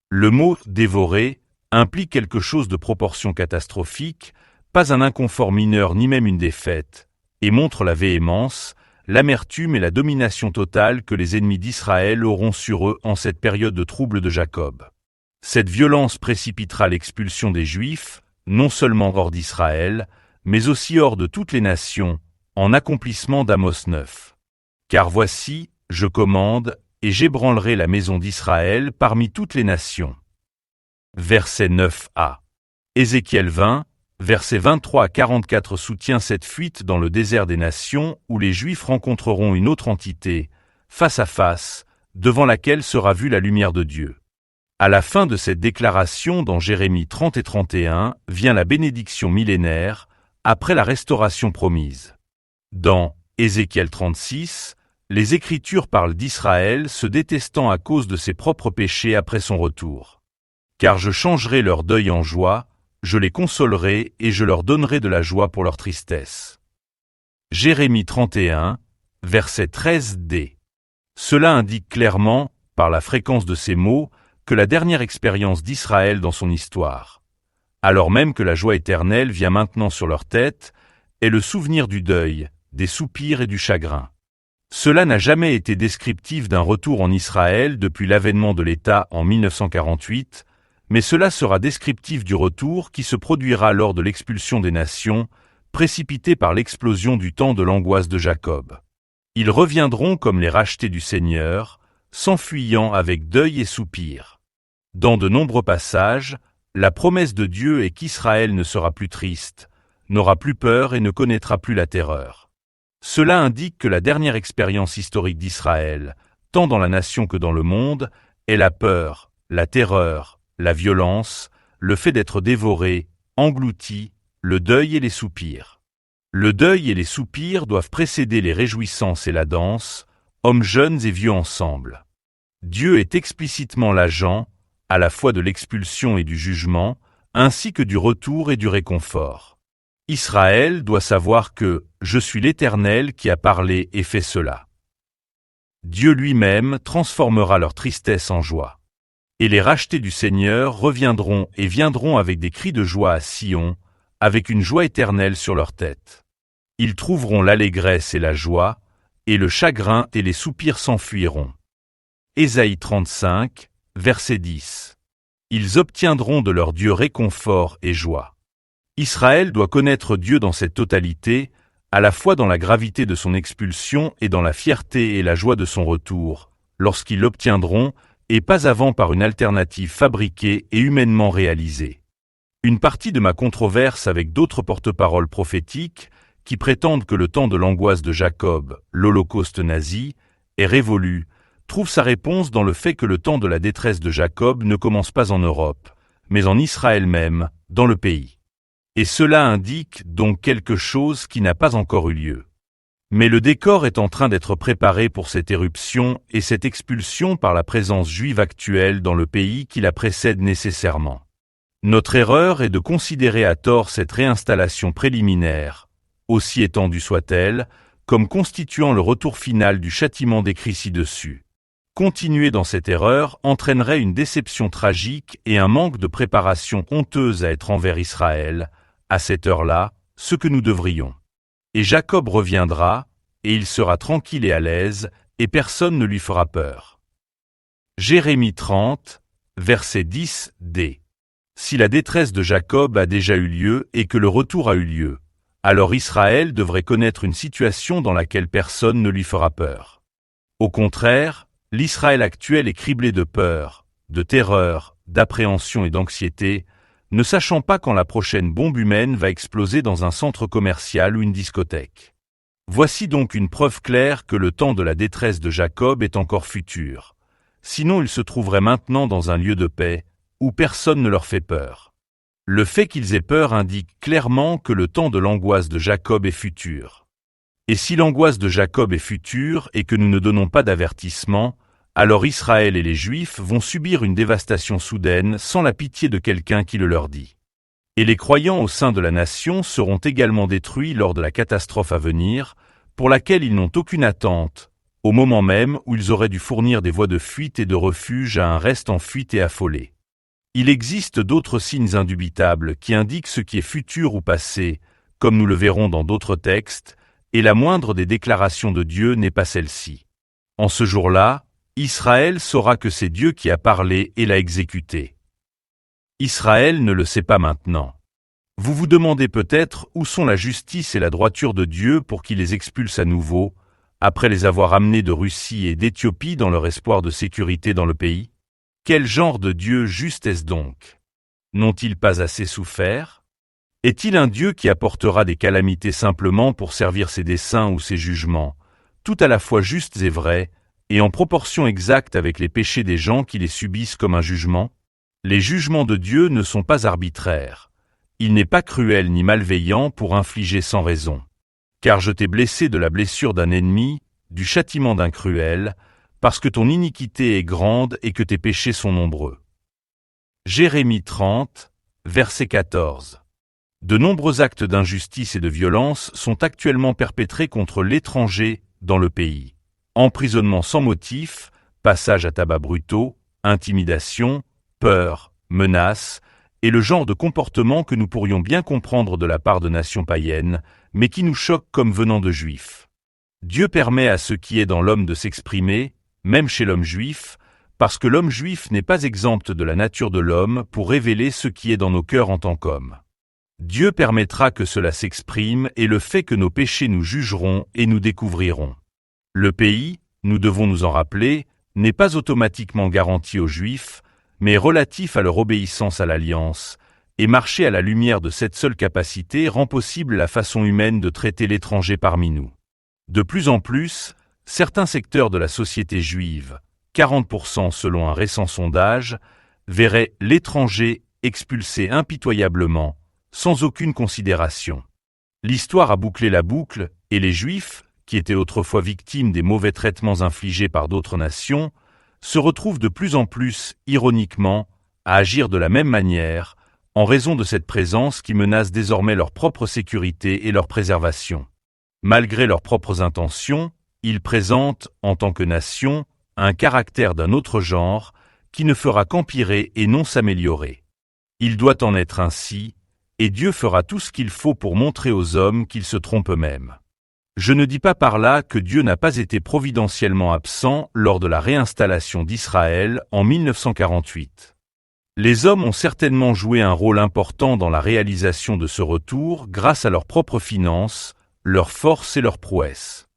Speaker 1: Le mot « dévorer » implique quelque chose de proportion catastrophique, pas un inconfort mineur ni même une défaite, et montre la véhémence, l'amertume et la domination totale que les ennemis d'Israël auront sur eux en cette période de trouble de Jacob. Cette violence précipitera l'expulsion des Juifs, non seulement hors d'Israël, mais aussi hors de toutes les nations, en accomplissement d'Amos 9. Car voici, je commande, et j'ébranlerai la maison d'Israël parmi toutes les nations. Verset 9a. Ézéchiel 20, versets 23 à 44 soutient cette fuite dans le désert des nations où les Juifs rencontreront une autre entité, face à face, devant laquelle sera vue la lumière de Dieu. À la fin de cette déclaration dans Jérémie 30 et 31 vient la bénédiction millénaire, après la restauration promise. Dans Ézéchiel 36, les Écritures parlent d'Israël se détestant à cause de ses propres péchés après son retour. Car je changerai leur deuil en joie, je les consolerai et je leur donnerai de la joie pour leur tristesse. Jérémie 31, verset 13d. Cela indique clairement, par la fréquence de ces mots, que la dernière expérience d'Israël dans son histoire, alors même que la joie éternelle vient maintenant sur leur tête, est le souvenir du deuil, des soupirs et du chagrin. Cela n'a jamais été descriptif d'un retour en Israël depuis l'avènement de l'État en 1948, mais cela sera descriptif du retour qui se produira lors de l'expulsion des nations, précipitée par l'explosion du temps de l'angoisse de Jacob. Ils reviendront comme les rachetés du Seigneur, s'enfuyant avec deuil et soupir. Dans de nombreux passages, la promesse de Dieu est qu'Israël ne sera plus triste, n'aura plus peur et ne connaîtra plus la terreur. Cela indique que la dernière expérience historique d'Israël, tant dans la nation que dans le monde, est la peur, la terreur, la violence, le fait d'être dévoré, englouti, le deuil et les soupirs. Le deuil et les soupirs doivent précéder les réjouissances et la danse, hommes jeunes et vieux ensemble. Dieu est explicitement l'agent, à la fois de l'expulsion et du jugement, ainsi que du retour et du réconfort. Israël doit savoir que « Je suis l'Éternel qui a parlé et fait cela ». Dieu lui-même transformera leur tristesse en joie. Et les rachetés du Seigneur reviendront et viendront avec des cris de joie à Sion, avec une joie éternelle sur leur tête. Ils trouveront l'allégresse et la joie, et le chagrin et les soupirs s'enfuiront. Ésaïe 35, verset 10. Ils obtiendront de leur Dieu réconfort et joie. Israël doit connaître Dieu dans cette totalité, à la fois dans la gravité de son expulsion et dans la fierté et la joie de son retour, lorsqu'ils l'obtiendront, et pas avant par une alternative fabriquée et humainement réalisée. Une partie de ma controverse avec d'autres porte-paroles prophétiques, qui prétendent que le temps de l'angoisse de Jacob, l'Holocauste nazi, est révolu, trouve sa réponse dans le fait que le temps de la détresse de Jacob ne commence pas en Europe, mais en Israël même, dans le pays. Et cela indique donc quelque chose qui n'a pas encore eu lieu. Mais le décor est en train d'être préparé pour cette éruption et cette expulsion par la présence juive actuelle dans le pays qui la précède nécessairement. Notre erreur est de considérer à tort cette réinstallation préliminaire, aussi étendue soit-elle, comme constituant le retour final du châtiment décrit ci-dessus. Continuer dans cette erreur entraînerait une déception tragique et un manque de préparation honteuse à être envers Israël, à cette heure-là, ce que nous devrions. Et Jacob reviendra, et il sera tranquille et à l'aise, et personne ne lui fera peur. Jérémie 30, verset 10d. Si la détresse de Jacob a déjà eu lieu et que le retour a eu lieu, alors Israël devrait connaître une situation dans laquelle personne ne lui fera peur. Au contraire, l'Israël actuel est criblé de peur, de terreur, d'appréhension et d'anxiété, ne sachant pas quand la prochaine bombe humaine va exploser dans un centre commercial ou une discothèque. Voici donc une preuve claire que le temps de la détresse de Jacob est encore futur. Sinon il se trouverait maintenant dans un lieu de paix, où personne ne leur fait peur. Le fait qu'ils aient peur indique clairement que le temps de l'angoisse de Jacob est futur. Et si l'angoisse de Jacob est future et que nous ne donnons pas d'avertissement, alors Israël et les Juifs vont subir une dévastation soudaine sans la pitié de quelqu'un qui le leur dit. Et les croyants au sein de la nation seront également détruits lors de la catastrophe à venir, pour laquelle ils n'ont aucune attente, au moment même où ils auraient dû fournir des voies de fuite et de refuge à un reste en fuite et affolé. Il existe d'autres signes indubitables qui indiquent ce qui est futur ou passé, comme nous le verrons dans d'autres textes, et la moindre des déclarations de Dieu n'est pas celle-ci. En ce jour-là, Israël saura que c'est Dieu qui a parlé et l'a exécuté. Israël ne le sait pas maintenant. Vous vous demandez peut-être où sont la justice et la droiture de Dieu pour qu'il les expulse à nouveau, après les avoir amenés de Russie et d'Éthiopie dans leur espoir de sécurité dans le pays? Quel genre de Dieu juste est-ce donc? N'ont-ils pas assez souffert? Est-il un Dieu qui apportera des calamités simplement pour servir ses desseins ou ses jugements, tout à la fois justes et vrais, et en proportion exacte avec les péchés des gens qui les subissent comme un jugement? Les jugements de Dieu ne sont pas arbitraires. Il n'est pas cruel ni malveillant pour infliger sans raison. Car je t'ai blessé de la blessure d'un ennemi, du châtiment d'un cruel, parce que ton iniquité est grande et que tes péchés sont nombreux. Jérémie 30, verset 14. De nombreux actes d'injustice et de violence sont actuellement perpétrés contre l'étranger dans le pays. Emprisonnement sans motif, passage à tabac brutaux, intimidation, peur, menaces, et le genre de comportement que nous pourrions bien comprendre de la part de nations païennes, mais qui nous choque comme venant de juifs. Dieu permet à ce qui est dans l'homme de s'exprimer, même chez l'homme juif, parce que l'homme juif n'est pas exempt de la nature de l'homme pour révéler ce qui est dans nos cœurs en tant qu'hommes. Dieu permettra que cela s'exprime et le fait que nos péchés nous jugeront et nous découvriront. Le pays, nous devons nous en rappeler, n'est pas automatiquement garanti aux Juifs, mais relatif à leur obéissance à l'Alliance, et marcher à la lumière de cette seule capacité rend possible la façon humaine de traiter l'étranger parmi nous. De plus en plus, certains secteurs de la société juive, 40% selon un récent sondage, verraient l'étranger expulsé impitoyablement, sans aucune considération. L'histoire a bouclé la boucle, et les Juifs, qui étaient autrefois victimes des mauvais traitements infligés par d'autres nations, se retrouvent de plus en plus, ironiquement, à agir de la même manière, en raison de cette présence qui menace désormais leur propre sécurité et leur préservation. Malgré leurs propres intentions, ils présentent, en tant que nation, un caractère d'un autre genre qui ne fera qu'empirer et non s'améliorer. Il doit en être ainsi, et Dieu fera tout ce qu'il faut pour montrer aux hommes qu'ils se trompent eux-mêmes. Je ne dis pas par là que Dieu n'a pas été providentiellement absent lors de la réinstallation d'Israël en 1948. Les hommes ont certainement joué un rôle important dans la réalisation de ce retour grâce à leurs propres finances, leurs forces et leurs prouesses.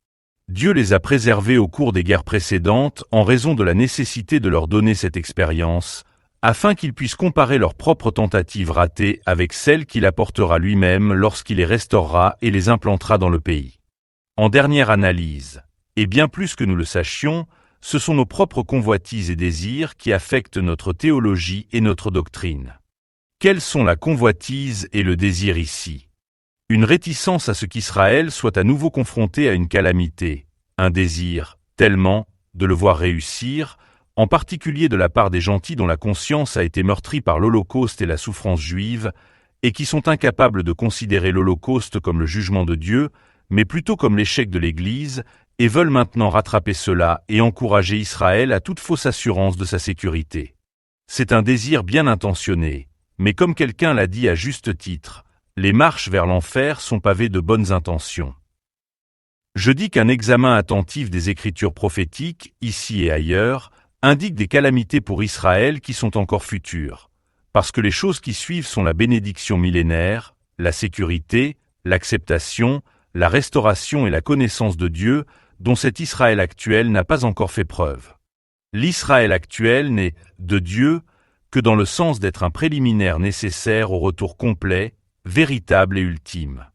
Speaker 1: Dieu les a préservés au cours des guerres précédentes en raison de la nécessité de leur donner cette expérience, afin qu'ils puissent comparer leurs propres tentatives ratées avec celles qu'il apportera lui-même lorsqu'il les restaurera et les implantera dans le pays. En dernière analyse, et bien plus que nous le sachions, ce sont nos propres convoitises et désirs qui affectent notre théologie et notre doctrine. Quelles sont la convoitise et le désir ici? Une réticence à ce qu'Israël soit à nouveau confronté à une calamité, un désir, tellement, de le voir réussir, en particulier de la part des gentils dont la conscience a été meurtrie par l'Holocauste et la souffrance juive, et qui sont incapables de considérer l'Holocauste comme le jugement de Dieu, mais plutôt comme l'échec de l'Église, et veulent maintenant rattraper cela et encourager Israël à toute fausse assurance de sa sécurité. C'est un désir bien intentionné, mais comme quelqu'un l'a dit à juste titre, les marches vers l'enfer sont pavées de bonnes intentions. Je dis qu'un examen attentif des Écritures prophétiques, ici et ailleurs, indique des calamités pour Israël qui sont encore futures, parce que les choses qui suivent sont la bénédiction millénaire, la sécurité, l'acceptation, la restauration et la connaissance de Dieu, dont cet Israël actuel n'a pas encore fait preuve. L'Israël actuel n'est de Dieu que dans le sens d'être un préliminaire nécessaire au retour complet, véritable et ultime.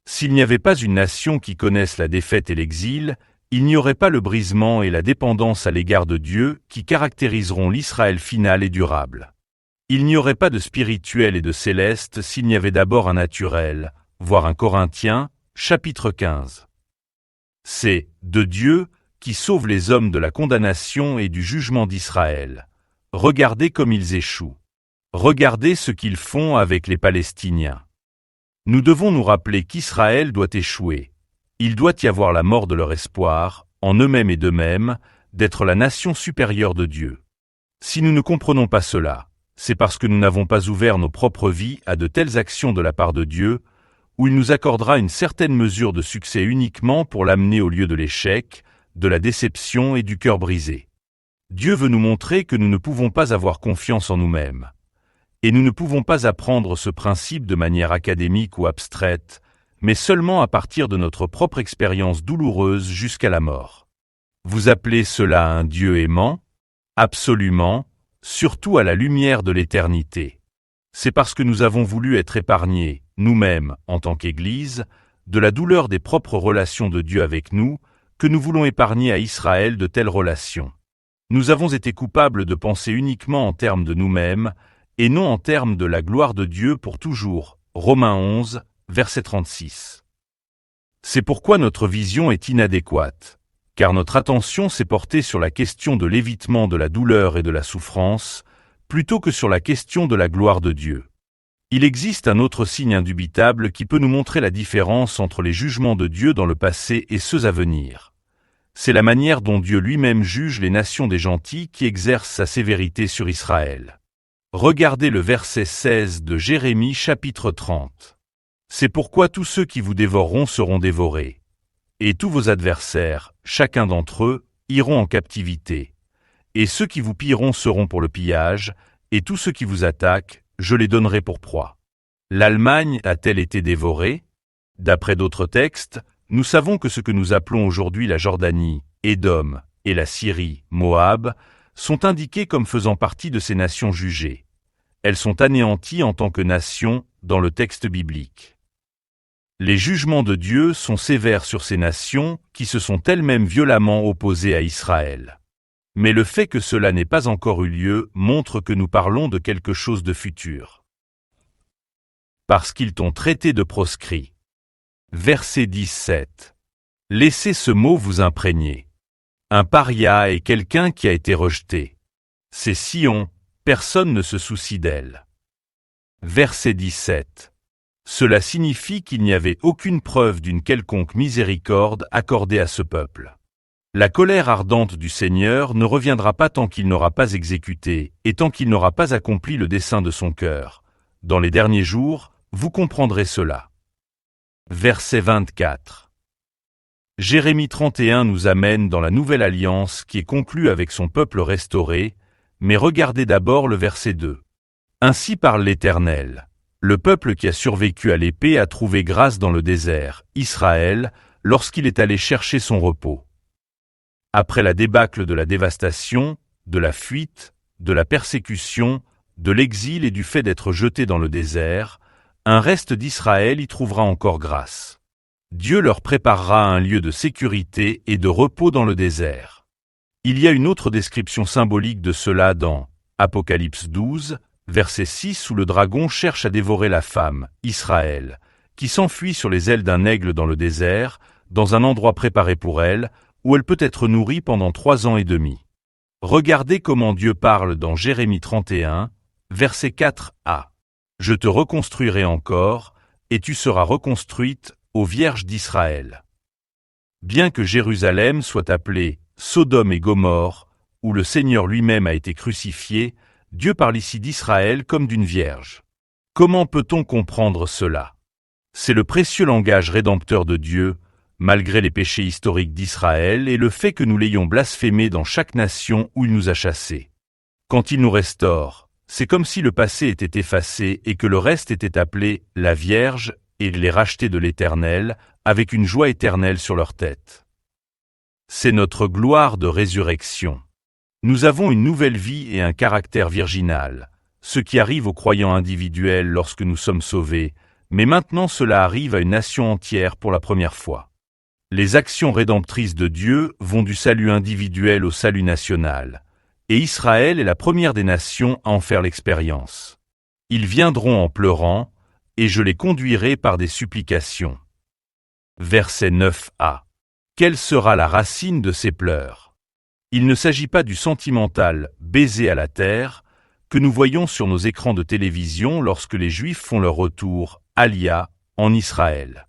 Speaker 1: S'il n'y avait pas une nation qui connaisse la défaite et l'exil, il n'y aurait pas le brisement et la dépendance à l'égard de Dieu qui caractériseront l'Israël final et durable. Il n'y aurait pas de spirituel et de céleste s'il n'y avait d'abord un naturel, voire un Corinthiens, chapitre 15. C'est de Dieu qui sauve les hommes de la condamnation et du jugement d'Israël. Regardez comme ils échouent. Regardez ce qu'ils font avec les Palestiniens. Nous devons nous rappeler qu'Israël doit échouer. Il doit y avoir la mort de leur espoir, en eux-mêmes et d'eux-mêmes, d'être la nation supérieure de Dieu. Si nous ne comprenons pas cela, c'est parce que nous n'avons pas ouvert nos propres vies à de telles actions de la part de Dieu, où il nous accordera une certaine mesure de succès uniquement pour l'amener au lieu de l'échec, de la déception et du cœur brisé. Dieu veut nous montrer que nous ne pouvons pas avoir confiance en nous-mêmes. Et nous ne pouvons pas apprendre ce principe de manière académique ou abstraite, mais seulement à partir de notre propre expérience douloureuse jusqu'à la mort. Vous appelez cela un Dieu aimant? Absolument, surtout à la lumière de l'éternité. C'est parce que nous avons voulu être épargnés, nous-mêmes, en tant qu'Église, de la douleur des propres relations de Dieu avec nous, que nous voulons épargner à Israël de telles relations. Nous avons été coupables de penser uniquement en termes de nous-mêmes, et non en termes de la gloire de Dieu pour toujours. Romains 11, verset 36. C'est pourquoi notre vision est inadéquate, car notre attention s'est portée sur la question de l'évitement de la douleur et de la souffrance, plutôt que sur la question de la gloire de Dieu. Il existe un autre signe indubitable qui peut nous montrer la différence entre les jugements de Dieu dans le passé et ceux à venir. C'est la manière dont Dieu lui-même juge les nations des gentils qui exercent sa sévérité sur Israël. Regardez le verset 16 de Jérémie chapitre 30. C'est pourquoi tous ceux qui vous dévoreront seront dévorés. Et tous vos adversaires, chacun d'entre eux, iront en captivité. Et ceux qui vous pilleront seront pour le pillage, et tous ceux qui vous attaquent, je les donnerai pour proie. L'Allemagne a-t-elle été dévorée? D'après d'autres textes, nous savons que ce que nous appelons aujourd'hui la Jordanie, Édom, et la Syrie, Moab, sont indiquées comme faisant partie de ces nations jugées. Elles sont anéanties en tant que nations dans le texte biblique. Les jugements de Dieu sont sévères sur ces nations qui se sont elles-mêmes violemment opposées à Israël. Mais le fait que cela n'ait pas encore eu lieu montre que nous parlons de quelque chose de futur. Parce qu'ils t'ont traité de proscrit. Verset 17. Laissez ce mot vous imprégner. Un paria est quelqu'un qui a été rejeté. C'est Sion, personne ne se soucie d'elle. Verset 17. Cela signifie qu'il n'y avait aucune preuve d'une quelconque miséricorde accordée à ce peuple. La colère ardente du Seigneur ne reviendra pas tant qu'il n'aura pas exécuté et tant qu'il n'aura pas accompli le dessein de son cœur. Dans les derniers jours, vous comprendrez cela. Verset 24. Jérémie 31 nous amène dans la nouvelle alliance qui est conclue avec son peuple restauré, mais regardez d'abord le verset 2. Ainsi parle l'Éternel. Le peuple qui a survécu à l'épée a trouvé grâce dans le désert, Israël, lorsqu'il est allé chercher son repos. Après la débâcle de la dévastation, de la fuite, de la persécution, de l'exil et du fait d'être jeté dans le désert, un reste d'Israël y trouvera encore grâce. Dieu leur préparera un lieu de sécurité et de repos dans le désert. Il y a une autre description symbolique de cela dans Apocalypse 12, verset 6 où le dragon cherche à dévorer la femme, Israël, qui s'enfuit sur les ailes d'un aigle dans le désert, dans un endroit préparé pour elle, où elle peut être nourrie pendant 3 ans et demi. Regardez comment Dieu parle dans Jérémie 31, verset 4a. Je te reconstruirai encore, et tu seras reconstruite, ô Vierge d'Israël. Bien que Jérusalem soit appelée Sodome et Gomorrhe, où le Seigneur lui-même a été crucifié, Dieu parle ici d'Israël comme d'une vierge. Comment peut-on comprendre cela? C'est le précieux langage rédempteur de Dieu, malgré les péchés historiques d'Israël et le fait que nous l'ayons blasphémé dans chaque nation où il nous a chassés. Quand il nous restaure, c'est comme si le passé était effacé et que le reste était appelé la Vierge et les rachetés de l'Éternel, avec une joie éternelle sur leur tête. C'est notre gloire de résurrection. Nous avons une nouvelle vie et un caractère virginal, ce qui arrive aux croyants individuels lorsque nous sommes sauvés, mais maintenant cela arrive à une nation entière pour la première fois. Les actions rédemptrices de Dieu vont du salut individuel au salut national, et Israël est la première des nations à en faire l'expérience. Ils viendront en pleurant, et je les conduirai par des supplications. Verset 9a. Quelle sera la racine de ces pleurs? Il ne s'agit pas du sentimental baiser à la terre que nous voyons sur nos écrans de télévision lorsque les Juifs font leur retour, Alia, en Israël.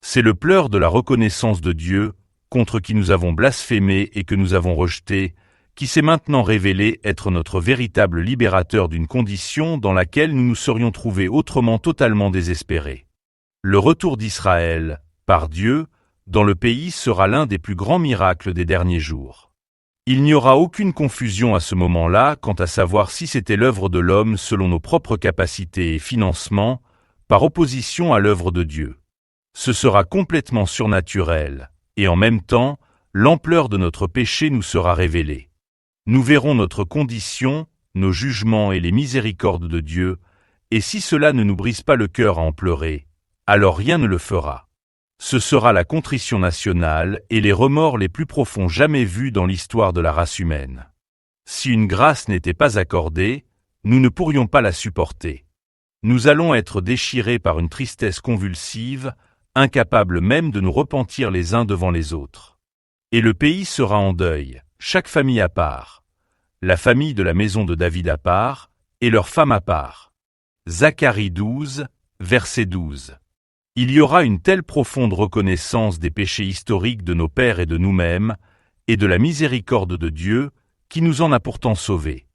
Speaker 1: C'est le pleur de la reconnaissance de Dieu, contre qui nous avons blasphémé et que nous avons rejeté, qui s'est maintenant révélé être notre véritable libérateur d'une condition dans laquelle nous nous serions trouvés autrement totalement désespérés. Le retour d'Israël, par Dieu, dans le pays sera l'un des plus grands miracles des derniers jours. Il n'y aura aucune confusion à ce moment-là quant à savoir si c'était l'œuvre de l'homme selon nos propres capacités et financements, par opposition à l'œuvre de Dieu. Ce sera complètement surnaturel, et en même temps, l'ampleur de notre péché nous sera révélée. Nous verrons notre condition, nos jugements et les miséricordes de Dieu, et si cela ne nous brise pas le cœur à en pleurer, alors rien ne le fera. Ce sera la contrition nationale et les remords les plus profonds jamais vus dans l'histoire de la race humaine. Si une grâce n'était pas accordée, nous ne pourrions pas la supporter. Nous allons être déchirés par une tristesse convulsive, incapables même de nous repentir les uns devant les autres. Et le pays sera en deuil, chaque famille à part, la famille de la maison de David à part, et leurs femmes à part. Zacharie 12, verset 12. Il y aura une telle profonde reconnaissance des péchés historiques de nos pères et de nous-mêmes, et de la miséricorde de Dieu, qui nous en a pourtant sauvés.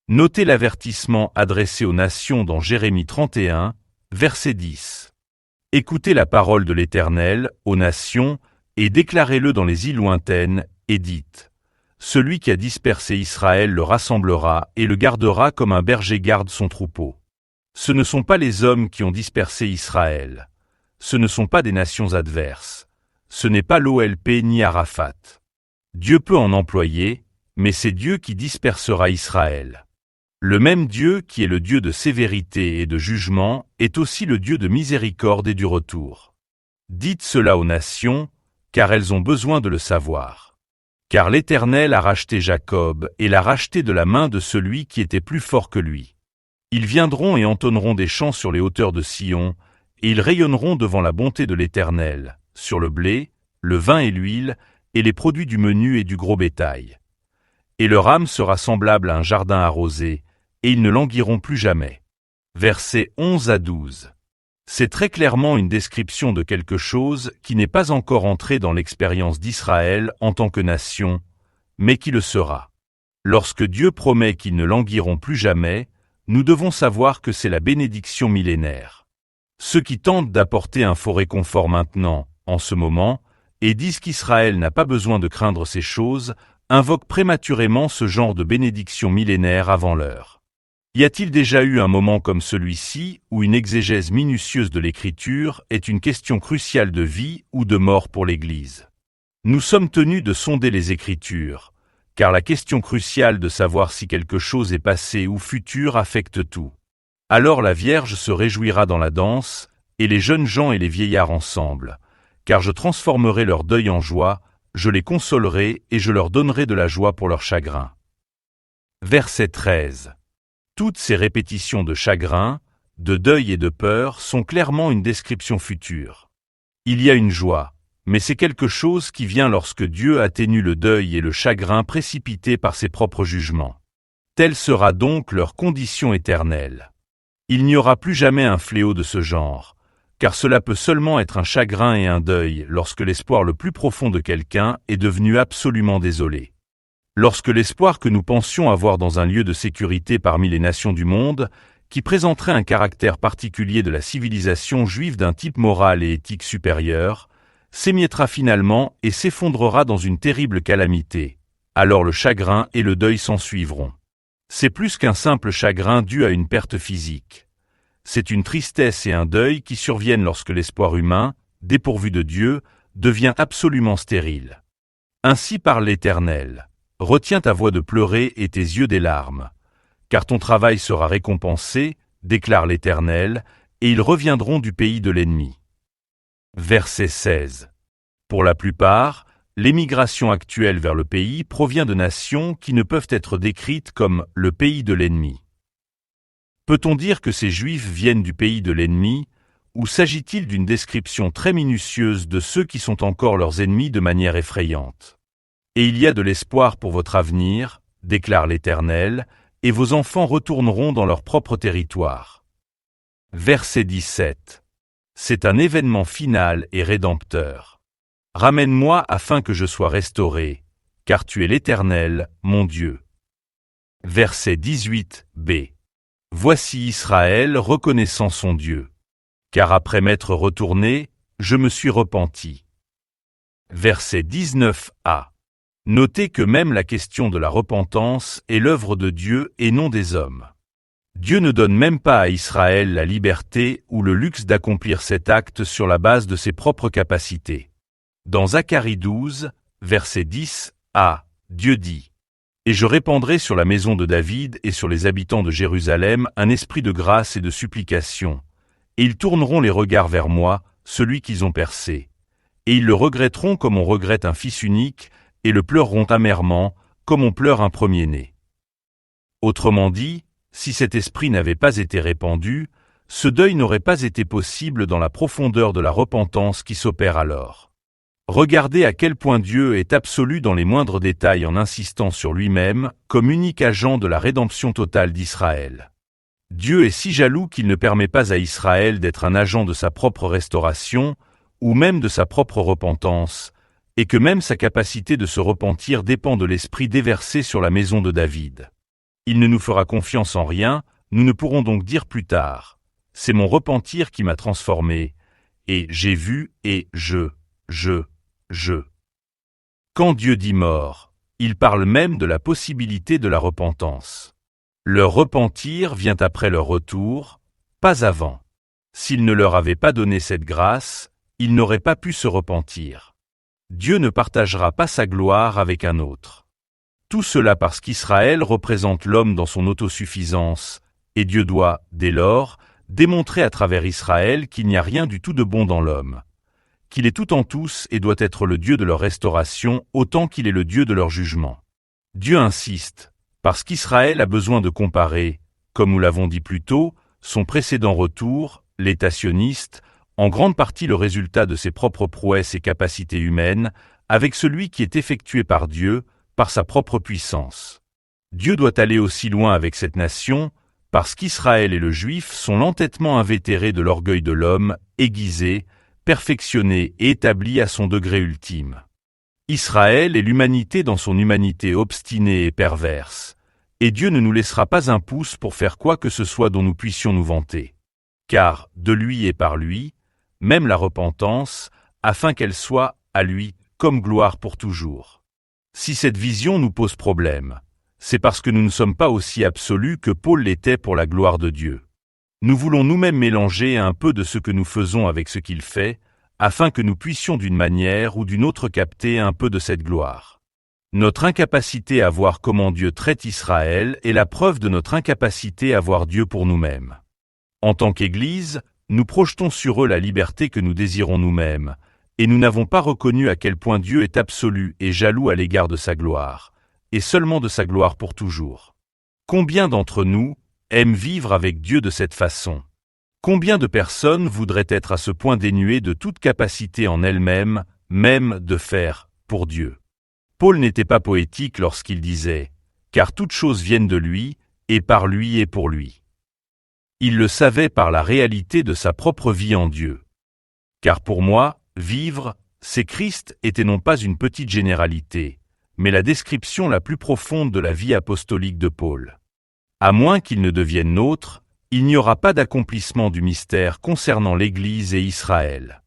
Speaker 1: Notez l'avertissement adressé aux nations dans Jérémie 31, verset 10. Écoutez la parole de l'Éternel, aux nations, et déclarez-le dans les îles lointaines, et dites : Celui qui a dispersé Israël le rassemblera et le gardera comme un berger garde son troupeau. Ce ne sont pas les hommes qui ont dispersé Israël. Ce ne sont pas des nations adverses. Ce n'est pas l'OLP ni Arafat. Dieu peut en employer, mais c'est Dieu qui dispersera Israël. Le même Dieu qui est le Dieu de sévérité et de jugement est aussi le Dieu de miséricorde et du retour. Dites cela aux nations, car elles ont besoin de le savoir. Car l'Éternel a racheté Jacob et l'a racheté de la main de celui qui était plus fort que lui. Ils viendront et entonneront des chants sur les hauteurs de Sion, et ils rayonneront devant la bonté de l'Éternel, sur le blé, le vin et l'huile, et les produits du menu et du gros bétail. Et leur âme sera semblable à un jardin arrosé, et ils ne languiront plus jamais. Versets 11 à 12. C'est très clairement une description de quelque chose qui n'est pas encore entré dans l'expérience d'Israël en tant que nation, mais qui le sera. Lorsque Dieu promet qu'ils ne languiront plus jamais, nous devons savoir que c'est la bénédiction millénaire. Ceux qui tentent d'apporter un faux réconfort maintenant, en ce moment, et disent qu'Israël n'a pas besoin de craindre ces choses, invoquent prématurément ce genre de bénédiction millénaire avant l'heure. Y a-t-il déjà eu un moment comme celui-ci où une exégèse minutieuse de l'Écriture est une question cruciale de vie ou de mort pour l'Église? Nous sommes tenus de sonder les Écritures, car la question cruciale de savoir si quelque chose est passé ou futur affecte tout. Alors la Vierge se réjouira dans la danse, et les jeunes gens et les vieillards ensemble, car je transformerai leur deuil en joie, je les consolerai et je leur donnerai de la joie pour leur chagrin. Verset 13. Toutes ces répétitions de chagrin, de deuil et de peur sont clairement une description future. Il y a une joie, mais c'est quelque chose qui vient lorsque Dieu atténue le deuil et le chagrin précipités par ses propres jugements. Telle sera donc leur condition éternelle. Il n'y aura plus jamais un fléau de ce genre, car cela peut seulement être un chagrin et un deuil lorsque l'espoir le plus profond de quelqu'un est devenu absolument désolé. Lorsque l'espoir que nous pensions avoir dans un lieu de sécurité parmi les nations du monde, qui présenterait un caractère particulier de la civilisation juive d'un type moral et éthique supérieur, s'émiettera finalement et s'effondrera dans une terrible calamité, alors le chagrin et le deuil s'en suivront. C'est plus qu'un simple chagrin dû à une perte physique. C'est une tristesse et un deuil qui surviennent lorsque l'espoir humain, dépourvu de Dieu, devient absolument stérile. Ainsi parle l'Éternel. Retiens ta voix de pleurer et tes yeux des larmes, car ton travail sera récompensé, déclare l'Éternel, et ils reviendront du pays de l'ennemi. Verset 16. Pour la plupart, l'émigration actuelle vers le pays provient de nations qui ne peuvent être décrites comme le pays de l'ennemi. Peut-on dire que ces Juifs viennent du pays de l'ennemi, ou s'agit-il d'une description très minutieuse de ceux qui sont encore leurs ennemis de manière effrayante? Et il y a de l'espoir pour votre avenir, déclare l'Éternel, et vos enfants retourneront dans leur propre territoire. Verset 17. C'est un événement final et rédempteur. Ramène-moi afin que je sois restauré, car tu es l'Éternel, mon Dieu. Verset 18b. Voici Israël reconnaissant son Dieu. Car après m'être retourné, je me suis repenti. Verset 19a. Notez que même la question de la repentance est l'œuvre de Dieu et non des hommes. Dieu ne donne même pas à Israël la liberté ou le luxe d'accomplir cet acte sur la base de ses propres capacités. Dans Zacharie 12, verset 10a, Dieu dit : « Et je répandrai sur la maison de David et sur les habitants de Jérusalem un esprit de grâce et de supplication, et ils tourneront les regards vers moi, celui qu'ils ont percé, et ils le regretteront comme on regrette un fils unique, et le pleureront amèrement, comme on pleure un premier-né. Autrement dit, si cet esprit n'avait pas été répandu, ce deuil n'aurait pas été possible dans la profondeur de la repentance qui s'opère alors. Regardez à quel point Dieu est absolu dans les moindres détails en insistant sur lui-même comme unique agent de la rédemption totale d'Israël. Dieu est si jaloux qu'il ne permet pas à Israël d'être un agent de sa propre restauration, ou même de sa propre repentance, et que même sa capacité de se repentir dépend de l'esprit déversé sur la maison de David. Il ne nous fera confiance en rien, nous ne pourrons donc dire plus tard « C'est mon repentir qui m'a transformé » et « J'ai vu et je ». Quand Dieu dit mort, il parle même de la possibilité de la repentance. Leur repentir vient après leur retour, pas avant. S'il ne leur avait pas donné cette grâce, ils n'auraient pas pu se repentir. Dieu ne partagera pas sa gloire avec un autre. Tout cela parce qu'Israël représente l'homme dans son autosuffisance, et Dieu doit, dès lors, démontrer à travers Israël qu'il n'y a rien du tout de bon dans l'homme, qu'il est tout en tous et doit être le Dieu de leur restauration autant qu'il est le Dieu de leur jugement. Dieu insiste, parce qu'Israël a besoin de comparer, comme nous l'avons dit plus tôt, son précédent retour, l'État sioniste, en grande partie le résultat de ses propres prouesses et capacités humaines, avec celui qui est effectué par Dieu, par sa propre puissance. Dieu doit aller aussi loin avec cette nation, parce qu'Israël et le Juif sont l'entêtement invétéré de l'orgueil de l'homme, aiguisé, perfectionné et établi à son degré ultime. Israël est l'humanité dans son humanité obstinée et perverse, et Dieu ne nous laissera pas un pouce pour faire quoi que ce soit dont nous puissions nous vanter. Car, de lui et par lui, même la repentance, afin qu'elle soit, à lui, comme gloire pour toujours. Si cette vision nous pose problème, c'est parce que nous ne sommes pas aussi absolus que Paul l'était pour la gloire de Dieu. Nous voulons nous-mêmes mélanger un peu de ce que nous faisons avec ce qu'il fait, afin que nous puissions d'une manière ou d'une autre capter un peu de cette gloire. Notre incapacité à voir comment Dieu traite Israël est la preuve de notre incapacité à voir Dieu pour nous-mêmes. En tant qu'Église, nous projetons sur eux la liberté que nous désirons nous-mêmes, et nous n'avons pas reconnu à quel point Dieu est absolu et jaloux à l'égard de sa gloire, et seulement de sa gloire pour toujours. Combien d'entre nous aiment vivre avec Dieu de cette façon? Combien de personnes voudraient être à ce point dénuées de toute capacité en elles-mêmes, même de faire pour Dieu? Paul n'était pas poétique lorsqu'il disait « Car toutes choses viennent de lui, et par lui et pour lui ». Il le savait par la réalité de sa propre vie en Dieu. Car pour moi, vivre, c'est Christ était non pas une petite généralité, mais la description la plus profonde de la vie apostolique de Paul. À moins qu'il ne devienne nôtre, il n'y aura pas d'accomplissement du mystère concernant l'Église et Israël.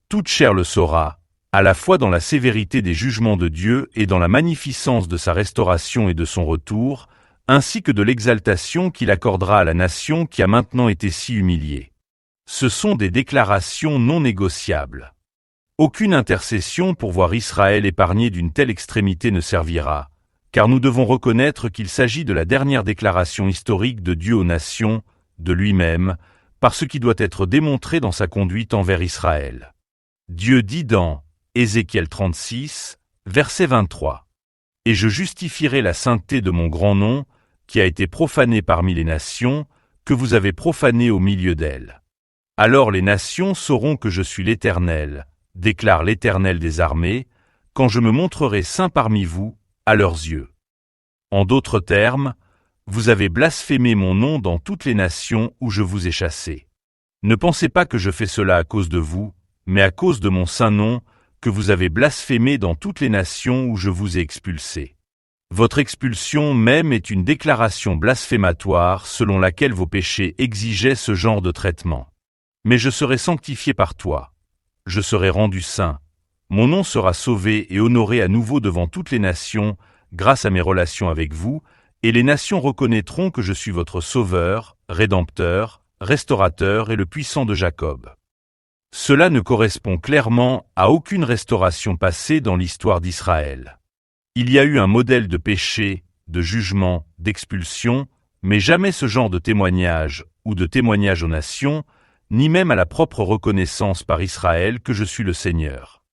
Speaker 1: Toute chair le saura, à la fois dans la sévérité des jugements de Dieu et dans la magnificence de sa restauration et de son retour, ainsi que de l'exaltation qu'il accordera à la nation qui a maintenant été si humiliée. Ce sont des déclarations non négociables. Aucune intercession pour voir Israël épargné d'une telle extrémité ne servira, car nous devons reconnaître qu'il s'agit de la dernière déclaration historique de Dieu aux nations, de lui-même, par ce qui doit être démontré dans sa conduite envers Israël. Dieu dit dans Ézéchiel 36, verset 23, « Et je justifierai la sainteté de mon grand nom, qui a été profané parmi les nations, que vous avez profané au milieu d'elles. Alors les nations sauront que je suis l'Éternel, déclare l'Éternel des armées, quand je me montrerai saint parmi vous, à leurs yeux. » En d'autres termes, vous avez blasphémé mon nom dans toutes les nations où je vous ai chassés. Ne pensez pas que je fais cela à cause de vous, mais à cause de mon saint nom, que vous avez blasphémé dans toutes les nations où je vous ai expulsés. Votre expulsion même est une déclaration blasphématoire selon laquelle vos péchés exigeaient ce genre de traitement. Mais je serai sanctifié par toi. Je serai rendu saint. Mon nom sera sauvé et honoré à nouveau devant toutes les nations, grâce à mes relations avec vous, et les nations reconnaîtront que je suis votre sauveur, rédempteur, restaurateur et le puissant de Jacob. Cela ne correspond clairement à aucune restauration passée dans l'histoire d'Israël. Il y a eu un modèle de péché, de jugement, d'expulsion, mais jamais ce genre de témoignage ou de témoignage aux nations, ni même à la propre reconnaissance par Israël que je suis le Seigneur.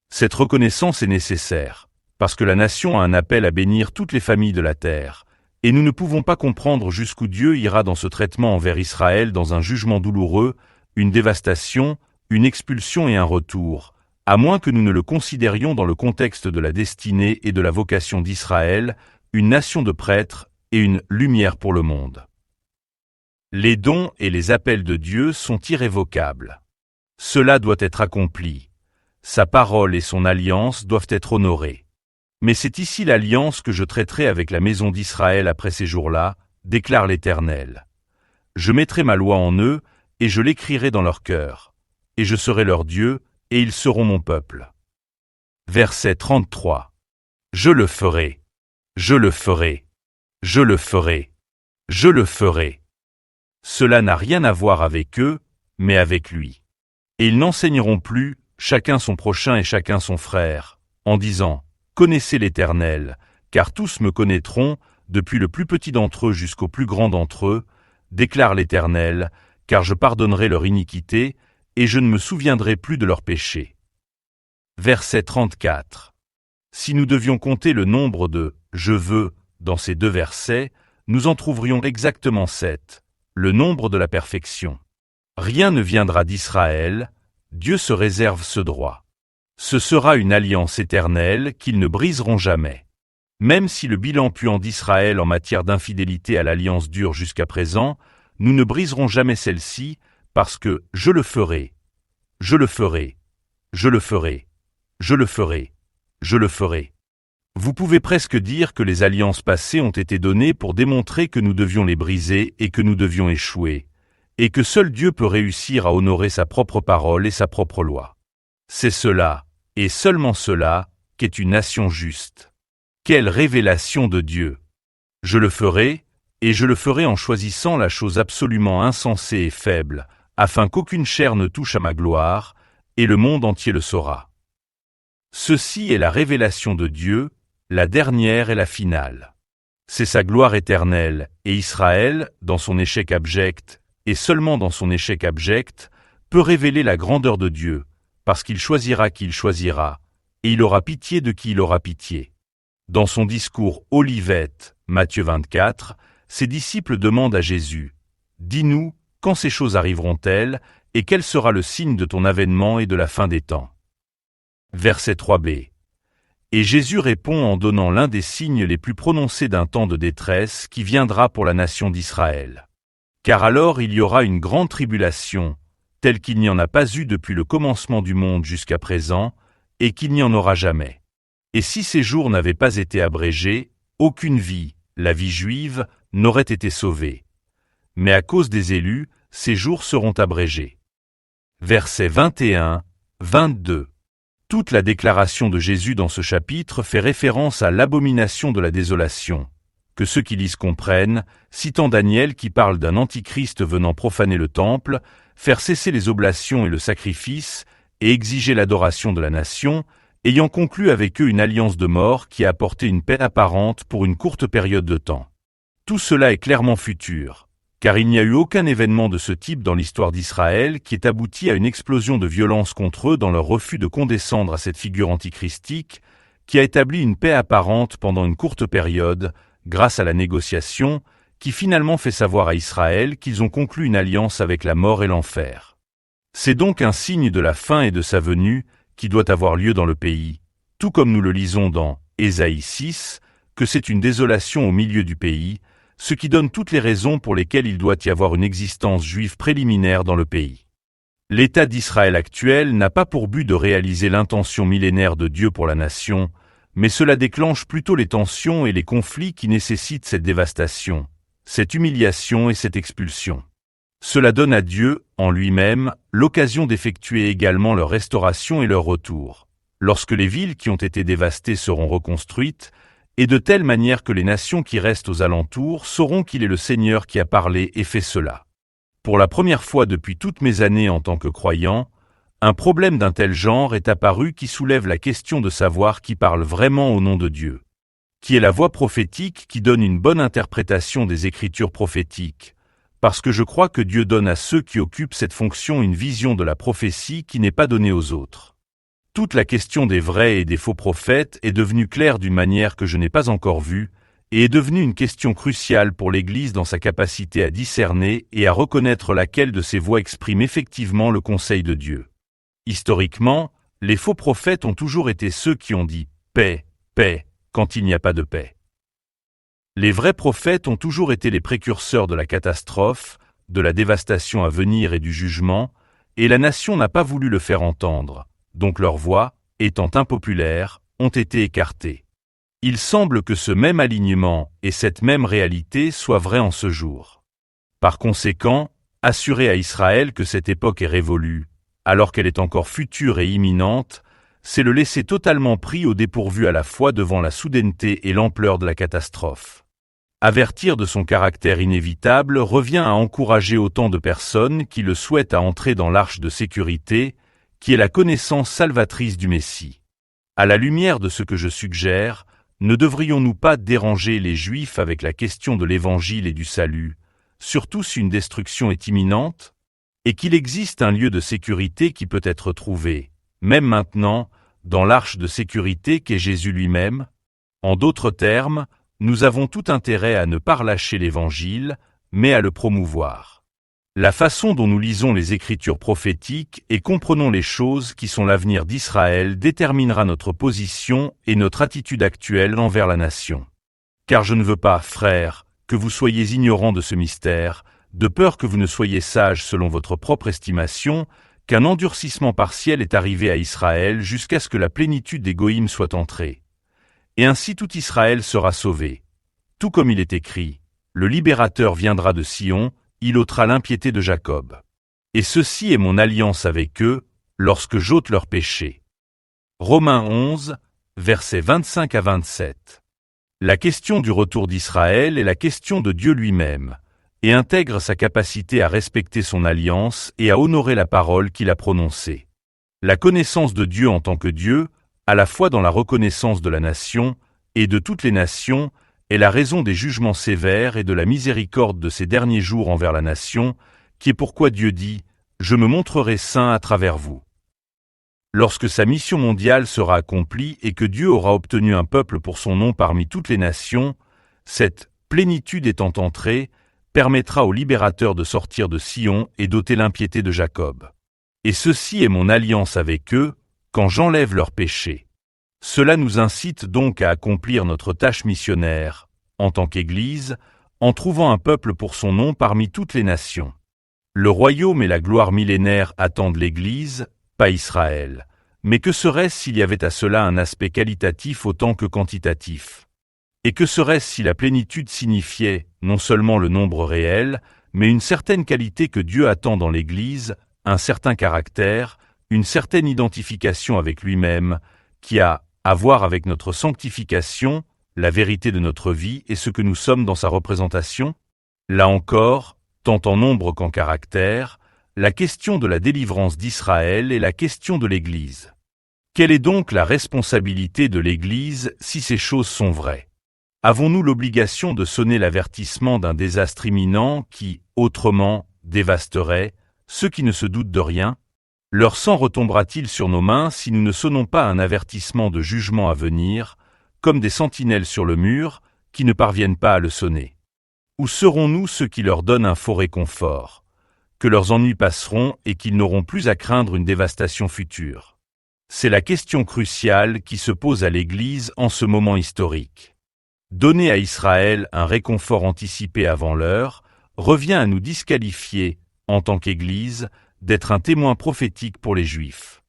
Speaker 1: Cette reconnaissance est nécessaire, parce que la nation a un appel à bénir toutes les familles de la terre, et nous ne pouvons pas comprendre jusqu'où Dieu ira dans ce traitement envers Israël dans un jugement douloureux, une dévastation, une expulsion et un retour, à moins que nous ne le considérions dans le contexte de la destinée et de la vocation d'Israël, une nation de prêtres et une lumière pour le monde. Les dons et les appels de Dieu sont irrévocables. Cela doit être accompli. Sa parole et son alliance doivent être honorées. Mais c'est ici l'alliance que je traiterai avec la maison d'Israël après ces jours-là, déclare l'Éternel. Je mettrai ma loi en eux, et je l'écrirai dans leur cœur. Et je serai leur Dieu, et ils seront mon peuple. Verset 33. Je le ferai. Je le ferai. Je le ferai. Je le ferai. Cela n'a rien à voir avec eux, mais avec lui. Et ils n'enseigneront plus, chacun son prochain et chacun son frère, en disant « Connaissez l'Éternel, car tous me connaîtront, depuis le plus petit d'entre eux jusqu'au plus grand d'entre eux, déclare l'Éternel, car je pardonnerai leur iniquité, et je ne me souviendrai plus de leurs péchés. » Verset 34. Si nous devions compter le nombre de « je veux » dans ces deux versets, nous en trouverions exactement 7, le nombre de la perfection. Rien ne viendra d'Israël, Dieu se réserve ce droit. Ce sera une alliance éternelle qu'ils ne briseront jamais. Même si le bilan puant d'Israël en matière d'infidélité à l'alliance dure jusqu'à présent, nous ne briserons jamais celle-ci, parce que je le ferai, je le ferai, je le ferai, je le ferai, je le ferai. Vous pouvez presque dire que les alliances passées ont été données pour démontrer que nous devions les briser et que nous devions échouer, et que seul Dieu peut réussir à honorer sa propre parole et sa propre loi. C'est cela, et seulement cela, qu'est une nation juste. Quelle révélation de Dieu! Je le ferai, et je le ferai en choisissant la chose absolument insensée et faible, afin qu'aucune chair ne touche à ma gloire, et le monde entier le saura. Ceci est la révélation de Dieu, la dernière et la finale. C'est sa gloire éternelle, et Israël, dans son échec abject, et seulement dans son échec abject, peut révéler la grandeur de Dieu, parce qu'il choisira qui il choisira, et il aura pitié de qui il aura pitié. Dans son discours Olivette, Matthieu 24, ses disciples demandent à Jésus, « Dis-nous, quand ces choses arriveront-elles, et quel sera le signe de ton avènement et de la fin des temps ?» Verset 3b. Et Jésus répond en donnant l'un des signes les plus prononcés d'un temps de détresse qui viendra pour la nation d'Israël. Car alors il y aura une grande tribulation, telle qu'il n'y en a pas eu depuis le commencement du monde jusqu'à présent, et qu'il n'y en aura jamais. Et si ces jours n'avaient pas été abrégés, aucune vie, la vie juive, n'aurait été sauvée. Mais à cause des élus, ces jours seront abrégés. Versets 21, 22. Toute la déclaration de Jésus dans ce chapitre fait référence à l'abomination de la désolation. Que ceux qui lisent comprennent, citant Daniel qui parle d'un antichrist venant profaner le temple, faire cesser les oblations et le sacrifice, et exiger l'adoration de la nation, ayant conclu avec eux une alliance de mort qui a apporté une paix apparente pour une courte période de temps. Tout cela est clairement futur, car il n'y a eu aucun événement de ce type dans l'histoire d'Israël qui ait abouti à une explosion de violence contre eux dans leur refus de condescendre à cette figure antichristique, qui a établi une paix apparente pendant une courte période, grâce à la négociation, qui finalement fait savoir à Israël qu'ils ont conclu une alliance avec la mort et l'enfer. C'est donc un signe de la fin et de sa venue qui doit avoir lieu dans le pays, tout comme nous le lisons dans Ésaïe 6, que c'est une désolation au milieu du pays, ce qui donne toutes les raisons pour lesquelles il doit y avoir une existence juive préliminaire dans le pays. L'État d'Israël actuel n'a pas pour but de réaliser l'intention millénaire de Dieu pour la nation, mais cela déclenche plutôt les tensions et les conflits qui nécessitent cette dévastation, cette humiliation et cette expulsion. Cela donne à Dieu, en lui-même, l'occasion d'effectuer également leur restauration et leur retour, lorsque les villes qui ont été dévastées seront reconstruites, et de telle manière que les nations qui restent aux alentours sauront qu'il est le Seigneur qui a parlé et fait cela. Pour la première fois depuis toutes mes années en tant que croyant, un problème d'un tel genre est apparu qui soulève la question de savoir qui parle vraiment au nom de Dieu, qui est la voix prophétique qui donne une bonne interprétation des Écritures prophétiques, parce que je crois que Dieu donne à ceux qui occupent cette fonction une vision de la prophétie qui n'est pas donnée aux autres. Toute la question des vrais et des faux prophètes est devenue claire d'une manière que je n'ai pas encore vue, et est devenue une question cruciale pour l'Église dans sa capacité à discerner et à reconnaître laquelle de ces voix exprime effectivement le conseil de Dieu. Historiquement, les faux prophètes ont toujours été ceux qui ont dit « paix, paix » quand il n'y a pas de paix. Les vrais prophètes ont toujours été les précurseurs de la catastrophe, de la dévastation à venir et du jugement, et la nation n'a pas voulu le faire entendre, donc leurs voix, étant impopulaires, ont été écartées. Il semble que ce même alignement et cette même réalité soient vrais en ce jour. Par conséquent, assurer à Israël que cette époque est révolue, alors qu'elle est encore future et imminente, c'est le laisser totalement pris au dépourvu à la fois devant la soudaineté et l'ampleur de la catastrophe. Avertir de son caractère inévitable revient à encourager autant de personnes qui le souhaitent à entrer dans l'arche de sécurité, qui est la connaissance salvatrice du Messie. À la lumière de ce que je suggère, ne devrions-nous pas déranger les Juifs avec la question de l'Évangile et du salut, surtout si une destruction est imminente, et qu'il existe un lieu de sécurité qui peut être trouvé, même maintenant, dans l'arche de sécurité qu'est Jésus lui-même? En d'autres termes, nous avons tout intérêt à ne pas relâcher l'Évangile, mais à le promouvoir. La façon dont nous lisons les Écritures prophétiques et comprenons les choses qui sont l'avenir d'Israël déterminera notre position et notre attitude actuelle envers la nation. Car je ne veux pas, frères, que vous soyez ignorants de ce mystère, de peur que vous ne soyez sages selon votre propre estimation, qu'un endurcissement partiel est arrivé à Israël jusqu'à ce que la plénitude des Goïms soit entrée. Et ainsi tout Israël sera sauvé. Tout comme il est écrit, le libérateur viendra de Sion, il ôtera l'impiété de Jacob. Et ceci est mon alliance avec eux, lorsque j'ôte leurs péchés. Romains 11, versets 25 à 27. La question du retour d'Israël est la question de Dieu lui-même, et intègre sa capacité à respecter son alliance et à honorer la parole qu'il a prononcée. La connaissance de Dieu en tant que Dieu, à la fois dans la reconnaissance de la nation et de toutes les nations, est la raison des jugements sévères et de la miséricorde de ces derniers jours envers la nation, qui est pourquoi Dieu dit « Je me montrerai saint à travers vous ». Lorsque sa mission mondiale sera accomplie et que Dieu aura obtenu un peuple pour son nom parmi toutes les nations, cette plénitude étant entrée, permettra au libérateur de sortir de Sion et d'ôter l'impiété de Jacob. Et ceci est mon alliance avec eux, quand j'enlève leurs péchés. Cela nous incite donc à accomplir notre tâche missionnaire, en tant qu'Église, en trouvant un peuple pour son nom parmi toutes les nations. Le royaume et la gloire millénaire attendent l'Église, pas Israël. Mais que serait-ce s'il y avait à cela un aspect qualitatif autant que quantitatif? Et que serait-ce si la plénitude signifiait non seulement le nombre réel, mais une certaine qualité que Dieu attend dans l'Église, un certain caractère, une certaine identification avec lui-même, qui a à voir avec notre sanctification, la vérité de notre vie et ce que nous sommes dans sa représentation? Là encore, tant en nombre qu'en caractère, la question de la délivrance d'Israël est la question de l'Église. Quelle est donc la responsabilité de l'Église si ces choses sont vraies? Avons-nous l'obligation de sonner l'avertissement d'un désastre imminent qui, autrement, dévasterait ceux qui ne se doutent de rien? Leur sang retombera-t-il sur nos mains si nous ne sonnons pas un avertissement de jugement à venir, comme des sentinelles sur le mur qui ne parviennent pas à le sonner? Ou serons-nous ceux qui leur donnent un faux réconfort, que leurs ennuis passeront et qu'ils n'auront plus à craindre une dévastation future? C'est la question cruciale qui se pose à l'Église en ce moment historique. Donner à Israël un réconfort anticipé avant l'heure revient à nous disqualifier, en tant qu'Église, d'être un témoin prophétique pour les Juifs.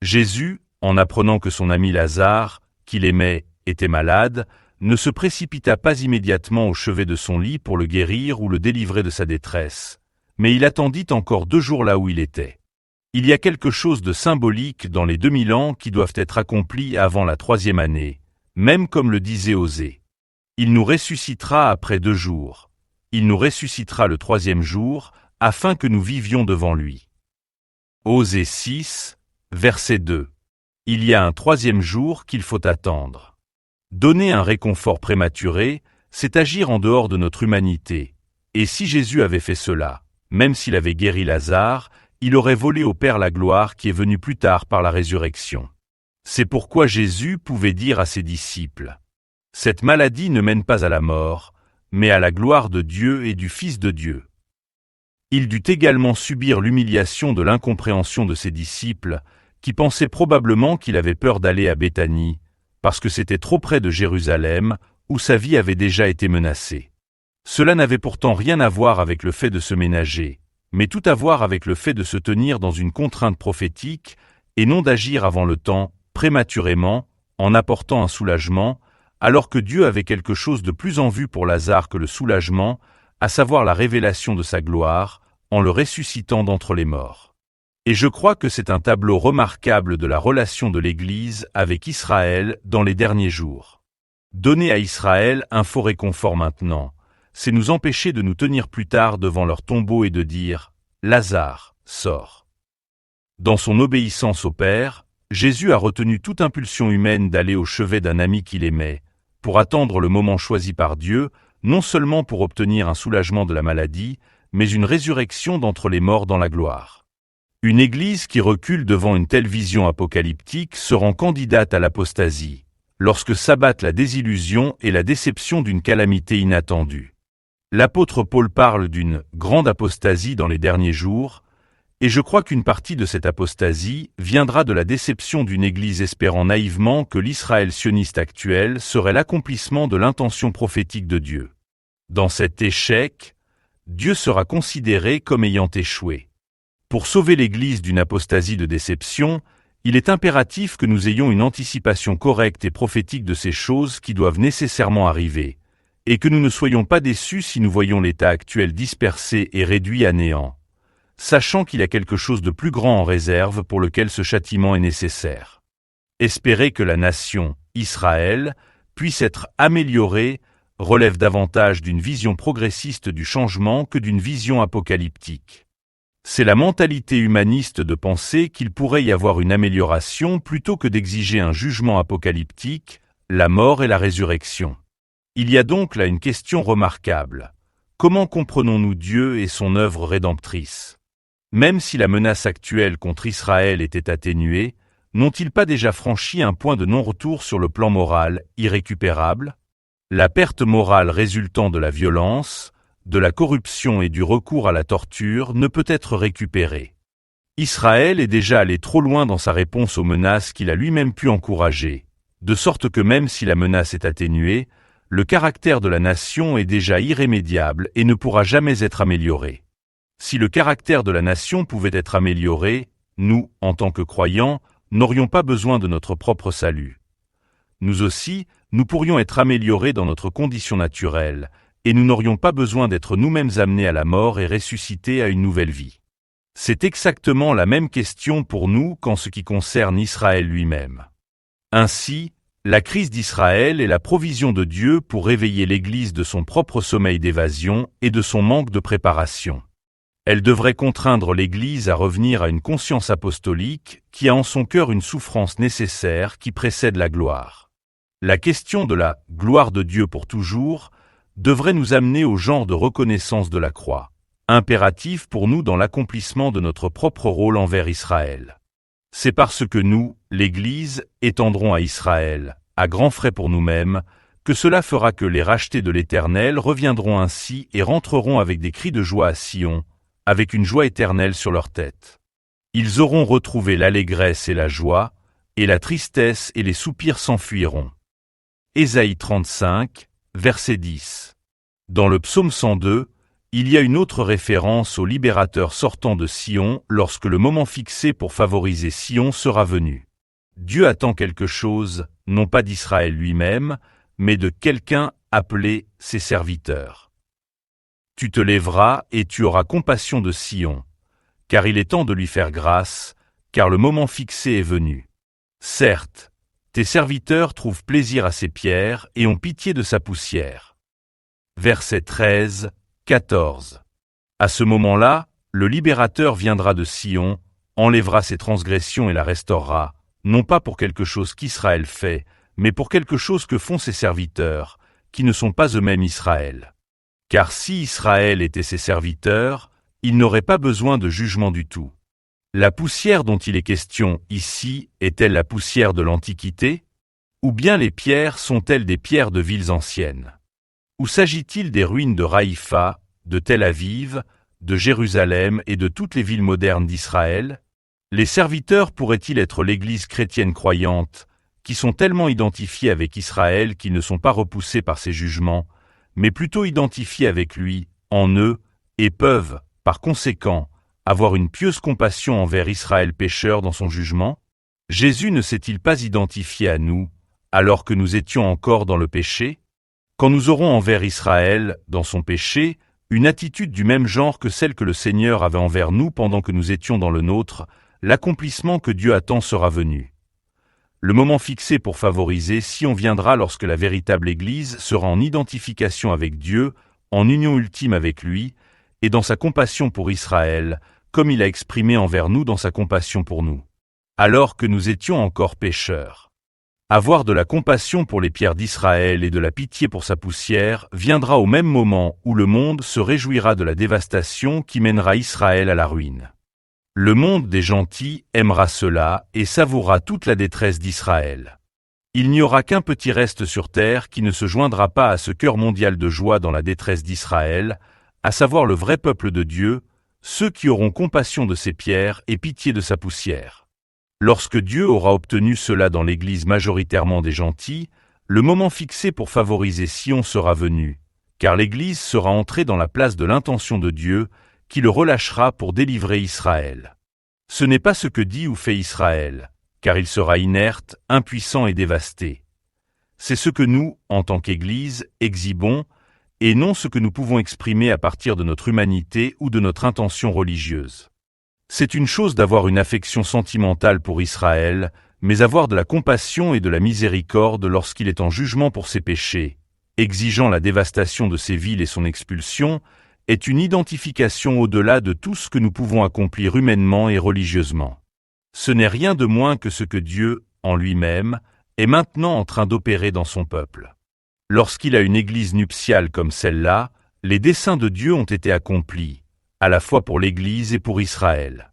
Speaker 1: Jésus, en apprenant que son ami Lazare, qu'il aimait, était malade, ne se précipita pas immédiatement au chevet de son lit pour le guérir ou le délivrer de sa détresse, mais il attendit encore 2 jours là où il était. Il y a quelque chose de symbolique dans les 2000 ans qui doivent être accomplis avant la 3e année, même comme le disait Osée. Il nous ressuscitera après 2 jours. Il nous ressuscitera le 3e jour, afin que nous vivions devant lui. Osée 6, verset 2. Il y a un 3e jour qu'il faut attendre. Donner un réconfort prématuré, c'est agir en dehors de notre humanité. Et si Jésus avait fait cela, même s'il avait guéri Lazare, il aurait volé au Père la gloire qui est venue plus tard par la résurrection. C'est pourquoi Jésus pouvait dire à ses disciples: « Cette maladie ne mène pas à la mort, mais à la gloire de Dieu et du Fils de Dieu. » Il dut également subir l'humiliation de l'incompréhension de ses disciples, qui pensaient probablement qu'il avait peur d'aller à Béthanie, parce que c'était trop près de Jérusalem, où sa vie avait déjà été menacée. Cela n'avait pourtant rien à voir avec le fait de se ménager, mais tout à voir avec le fait de se tenir dans une contrainte prophétique, et non d'agir avant le temps, prématurément, en apportant un soulagement, alors que Dieu avait quelque chose de plus en vue pour Lazare que le soulagement, à savoir la révélation de sa gloire, en le ressuscitant d'entre les morts. Et je crois que c'est un tableau remarquable de la relation de l'Église avec Israël dans les derniers jours. Donner à Israël un faux réconfort maintenant, c'est nous empêcher de nous tenir plus tard devant leur tombeau et de dire « Lazare, sors ». Dans son obéissance au Père, Jésus a retenu toute impulsion humaine d'aller au chevet d'un ami qu'il aimait, pour attendre le moment choisi par Dieu, non seulement pour obtenir un soulagement de la maladie, mais une résurrection d'entre les morts dans la gloire. Une Église qui recule devant une telle vision apocalyptique se rend candidate à l'apostasie, lorsque s'abattent la désillusion et la déception d'une calamité inattendue. L'apôtre Paul parle d'une « grande apostasie dans les derniers jours », et je crois qu'une partie de cette apostasie viendra de la déception d'une Église espérant naïvement que l'Israël sioniste actuel serait l'accomplissement de l'intention prophétique de Dieu. Dans cet échec, Dieu sera considéré comme ayant échoué. Pour sauver l'Église d'une apostasie de déception, il est impératif que nous ayons une anticipation correcte et prophétique de ces choses qui doivent nécessairement arriver, et que nous ne soyons pas déçus si nous voyons l'état actuel dispersé et réduit à néant, sachant qu'il y a quelque chose de plus grand en réserve pour lequel ce châtiment est nécessaire. Espérer que la nation, Israël, puisse être améliorée relève davantage d'une vision progressiste du changement que d'une vision apocalyptique. C'est la mentalité humaniste de penser qu'il pourrait y avoir une amélioration plutôt que d'exiger un jugement apocalyptique, la mort et la résurrection. Il y a donc là une question remarquable. Comment comprenons-nous Dieu et son œuvre rédemptrice? Même si la menace actuelle contre Israël était atténuée, n'ont-ils pas déjà franchi un point de non-retour sur le plan moral, irrécupérable? La perte morale résultant de la violence, de la corruption et du recours à la torture ne peut être récupérée. Israël est déjà allé trop loin dans sa réponse aux menaces qu'il a lui-même pu encourager, de sorte que même si la menace est atténuée, le caractère de la nation est déjà irrémédiable et ne pourra jamais être amélioré. Si le caractère de la nation pouvait être amélioré, nous, en tant que croyants, n'aurions pas besoin de notre propre salut. Nous aussi, nous pourrions être améliorés dans notre condition naturelle, et nous n'aurions pas besoin d'être nous-mêmes amenés à la mort et ressuscités à une nouvelle vie. C'est exactement la même question pour nous qu'en ce qui concerne Israël lui-même. Ainsi, la crise d'Israël est la provision de Dieu pour réveiller l'Église de son propre sommeil d'évasion et de son manque de préparation. Elle devrait contraindre l'Église à revenir à une conscience apostolique qui a en son cœur une souffrance nécessaire qui précède la gloire. La question de la « gloire de Dieu pour toujours » devrait nous amener au genre de reconnaissance de la croix, impératif pour nous dans l'accomplissement de notre propre rôle envers Israël. C'est parce que nous, l'Église, étendrons à Israël, à grands frais pour nous-mêmes, que cela fera que les rachetés de l'Éternel reviendront ainsi et rentreront avec des cris de joie à Sion, avec une joie éternelle sur leur tête. Ils auront retrouvé l'allégresse et la joie, et la tristesse et les soupirs s'enfuiront. Ésaïe 35, verset 10. Dans le psaume 102, il y a une autre référence au libérateur sortant de Sion lorsque le moment fixé pour favoriser Sion sera venu. Dieu attend quelque chose, non pas d'Israël lui-même, mais de quelqu'un appelé ses serviteurs. Tu te lèveras et tu auras compassion de Sion, car il est temps de lui faire grâce, car le moment fixé est venu. Certes, tes serviteurs trouvent plaisir à ses pierres et ont pitié de sa poussière. Versets 13, 14. À ce moment-là, le libérateur viendra de Sion, enlèvera ses transgressions et la restaurera, non pas pour quelque chose qu'Israël fait, mais pour quelque chose que font ses serviteurs, qui ne sont pas eux-mêmes Israël. Car si Israël était ses serviteurs, il n'aurait pas besoin de jugement du tout. La poussière dont il est question ici est-elle la poussière de l'Antiquité? Ou bien les pierres sont-elles des pierres de villes anciennes? Ou s'agit-il des ruines de Haïfa, de Tel Aviv, de Jérusalem et de toutes les villes modernes d'Israël? Les serviteurs pourraient-ils être l'Église chrétienne croyante, qui sont tellement identifiés avec Israël qu'ils ne sont pas repoussés par ses jugements, mais plutôt identifiés avec lui, en eux, et peuvent, par conséquent, avoir une pieuse compassion envers Israël pécheur dans son jugement? Jésus ne s'est-il pas identifié à nous, alors que nous étions encore dans le péché? Quand nous aurons envers Israël, dans son péché, une attitude du même genre que celle que le Seigneur avait envers nous pendant que nous étions dans le nôtre, l'accomplissement que Dieu attend sera venu. Le moment fixé pour favoriser Sion viendra lorsque la véritable Église sera en identification avec Dieu, en union ultime avec lui, et dans sa compassion pour Israël, comme il a exprimé envers nous dans sa compassion pour nous. Alors que nous étions encore pécheurs. Avoir de la compassion pour les pierres d'Israël et de la pitié pour sa poussière viendra au même moment où le monde se réjouira de la dévastation qui mènera Israël à la ruine. Le monde des gentils aimera cela et savourera toute la détresse d'Israël. Il n'y aura qu'un petit reste sur terre qui ne se joindra pas à ce cœur mondial de joie dans la détresse d'Israël, à savoir le vrai peuple de Dieu, ceux qui auront compassion de ses pierres et pitié de sa poussière. Lorsque Dieu aura obtenu cela dans l'Église majoritairement des gentils, le moment fixé pour favoriser Sion sera venu, car l'Église sera entrée dans la place de l'intention de Dieu, qui le relâchera pour délivrer Israël. Ce n'est pas ce que dit ou fait Israël, car il sera inerte, impuissant et dévasté. C'est ce que nous, en tant qu'Église, exhibons, et non ce que nous pouvons exprimer à partir de notre humanité ou de notre intention religieuse. C'est une chose d'avoir une affection sentimentale pour Israël, mais avoir de la compassion et de la miséricorde lorsqu'il est en jugement pour ses péchés, exigeant la dévastation de ses villes et son expulsion, est une identification au-delà de tout ce que nous pouvons accomplir humainement et religieusement. Ce n'est rien de moins que ce que Dieu, en lui-même, est maintenant en train d'opérer dans son peuple. Lorsqu'il a une église nuptiale comme celle-là, les desseins de Dieu ont été accomplis, à la fois pour l'Église et pour Israël.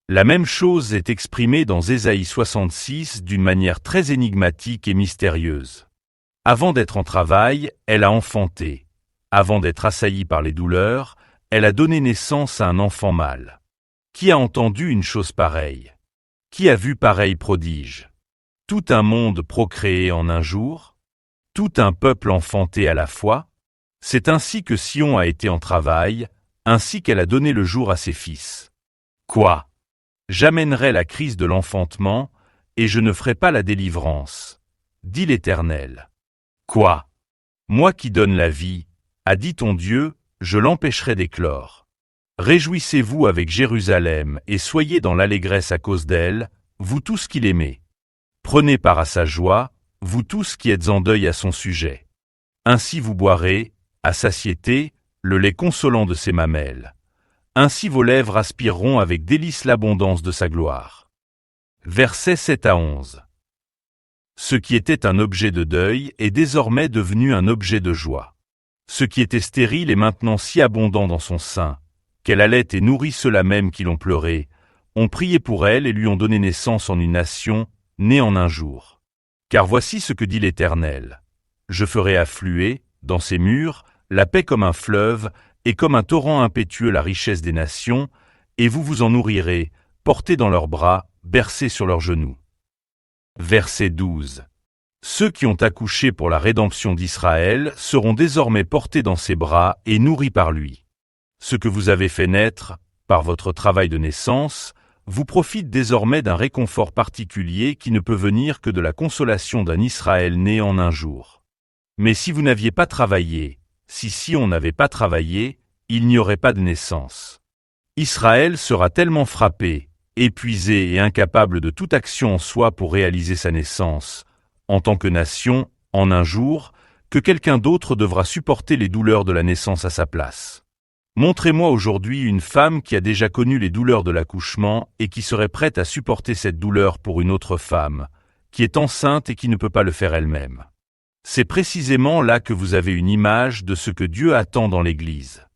Speaker 1: La même chose est exprimée dans Ésaïe 66 d'une manière très énigmatique et mystérieuse. Avant d'être en travail, elle a enfanté. Avant d'être assaillie par les douleurs, elle a donné naissance à un enfant mâle. Qui a entendu une chose pareille? Qui a vu pareil prodige? Tout un monde procréé en un jour? Tout un peuple enfanté à la fois? C'est ainsi que Sion a été en travail, ainsi qu'elle a donné le jour à ses fils. Quoi? J'amènerai la crise de l'enfantement, et je ne ferai pas la délivrance, dit l'Éternel. Quoi? Moi qui donne la vie, a dit ton Dieu, je l'empêcherai d'éclore. Réjouissez-vous avec Jérusalem et soyez dans l'allégresse à cause d'elle, vous tous qui l'aimez. Prenez part à sa joie, vous tous qui êtes en deuil à son sujet. Ainsi vous boirez, à satiété, le lait consolant de ses mamelles. Ainsi vos lèvres aspireront avec délice l'abondance de sa gloire. Versets 7 à 11. Ce qui était un objet de deuil est désormais devenu un objet de joie. Ce qui était stérile est maintenant si abondant dans son sein, qu'elle allait et nourrit ceux-là même qui l'ont pleuré, ont prié pour elle et lui ont donné naissance en une nation, née en un jour. Car voici ce que dit l'Éternel. Je ferai affluer, dans ses murs, la paix comme un fleuve, et comme un torrent impétueux la richesse des nations, et vous vous en nourrirez, portés dans leurs bras, bercés sur leurs genoux. Verset 12. Ceux qui ont accouché pour la rédemption d'Israël seront désormais portés dans ses bras et nourris par lui. Ce que vous avez fait naître, par votre travail de naissance, vous profite désormais d'un réconfort particulier qui ne peut venir que de la consolation d'un Israël né en un jour. Mais si vous n'aviez pas travaillé, si Sion n'avait pas travaillé, il n'y aurait pas de naissance. Israël sera tellement frappé, épuisé et incapable de toute action en soi pour réaliser sa naissance, en tant que nation, en un jour, que quelqu'un d'autre devra supporter les douleurs de la naissance à sa place. Montrez-moi aujourd'hui une femme qui a déjà connu les douleurs de l'accouchement et qui serait prête à supporter cette douleur pour une autre femme, qui est enceinte et qui ne peut pas le faire elle-même. C'est précisément là que vous avez une image de ce que Dieu attend dans l'Église.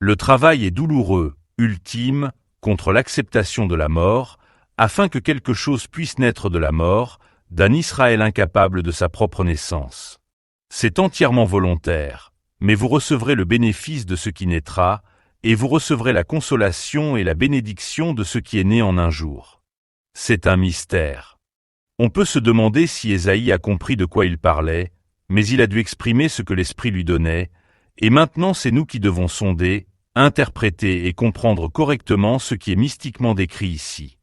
Speaker 1: Le travail est douloureux, ultime, contre l'acceptation de la mort, afin que quelque chose puisse naître de la mort, d'un Israël incapable de sa propre naissance. C'est entièrement volontaire, mais vous recevrez le bénéfice de ce qui naîtra, et vous recevrez la consolation et la bénédiction de ce qui est né en un jour. C'est un mystère. On peut se demander si Ésaïe a compris de quoi il parlait, mais il a dû exprimer ce que l'Esprit lui donnait, et maintenant c'est nous qui devons sonder, interpréter et comprendre correctement ce qui est mystiquement décrit ici.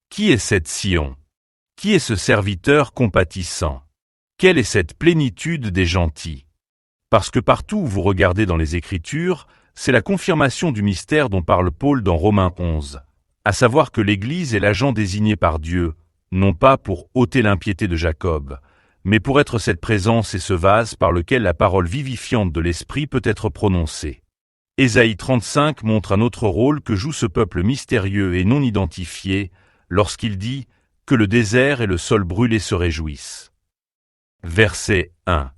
Speaker 1: Qui est cette Sion? Qui est ce serviteur compatissant? Quelle est cette plénitude des gentils? Parce que partout où vous regardez dans les Écritures, c'est la confirmation du mystère dont parle Paul dans Romains 11, à savoir que l'Église est l'agent désigné par Dieu, non pas pour ôter l'impiété de Jacob, mais pour être cette présence et ce vase par lequel la parole vivifiante de l'Esprit peut être prononcée. Ésaïe 35 montre un autre rôle que joue ce peuple mystérieux et non identifié, lorsqu'il dit que le désert et le sol brûlé se réjouissent. Verset 1.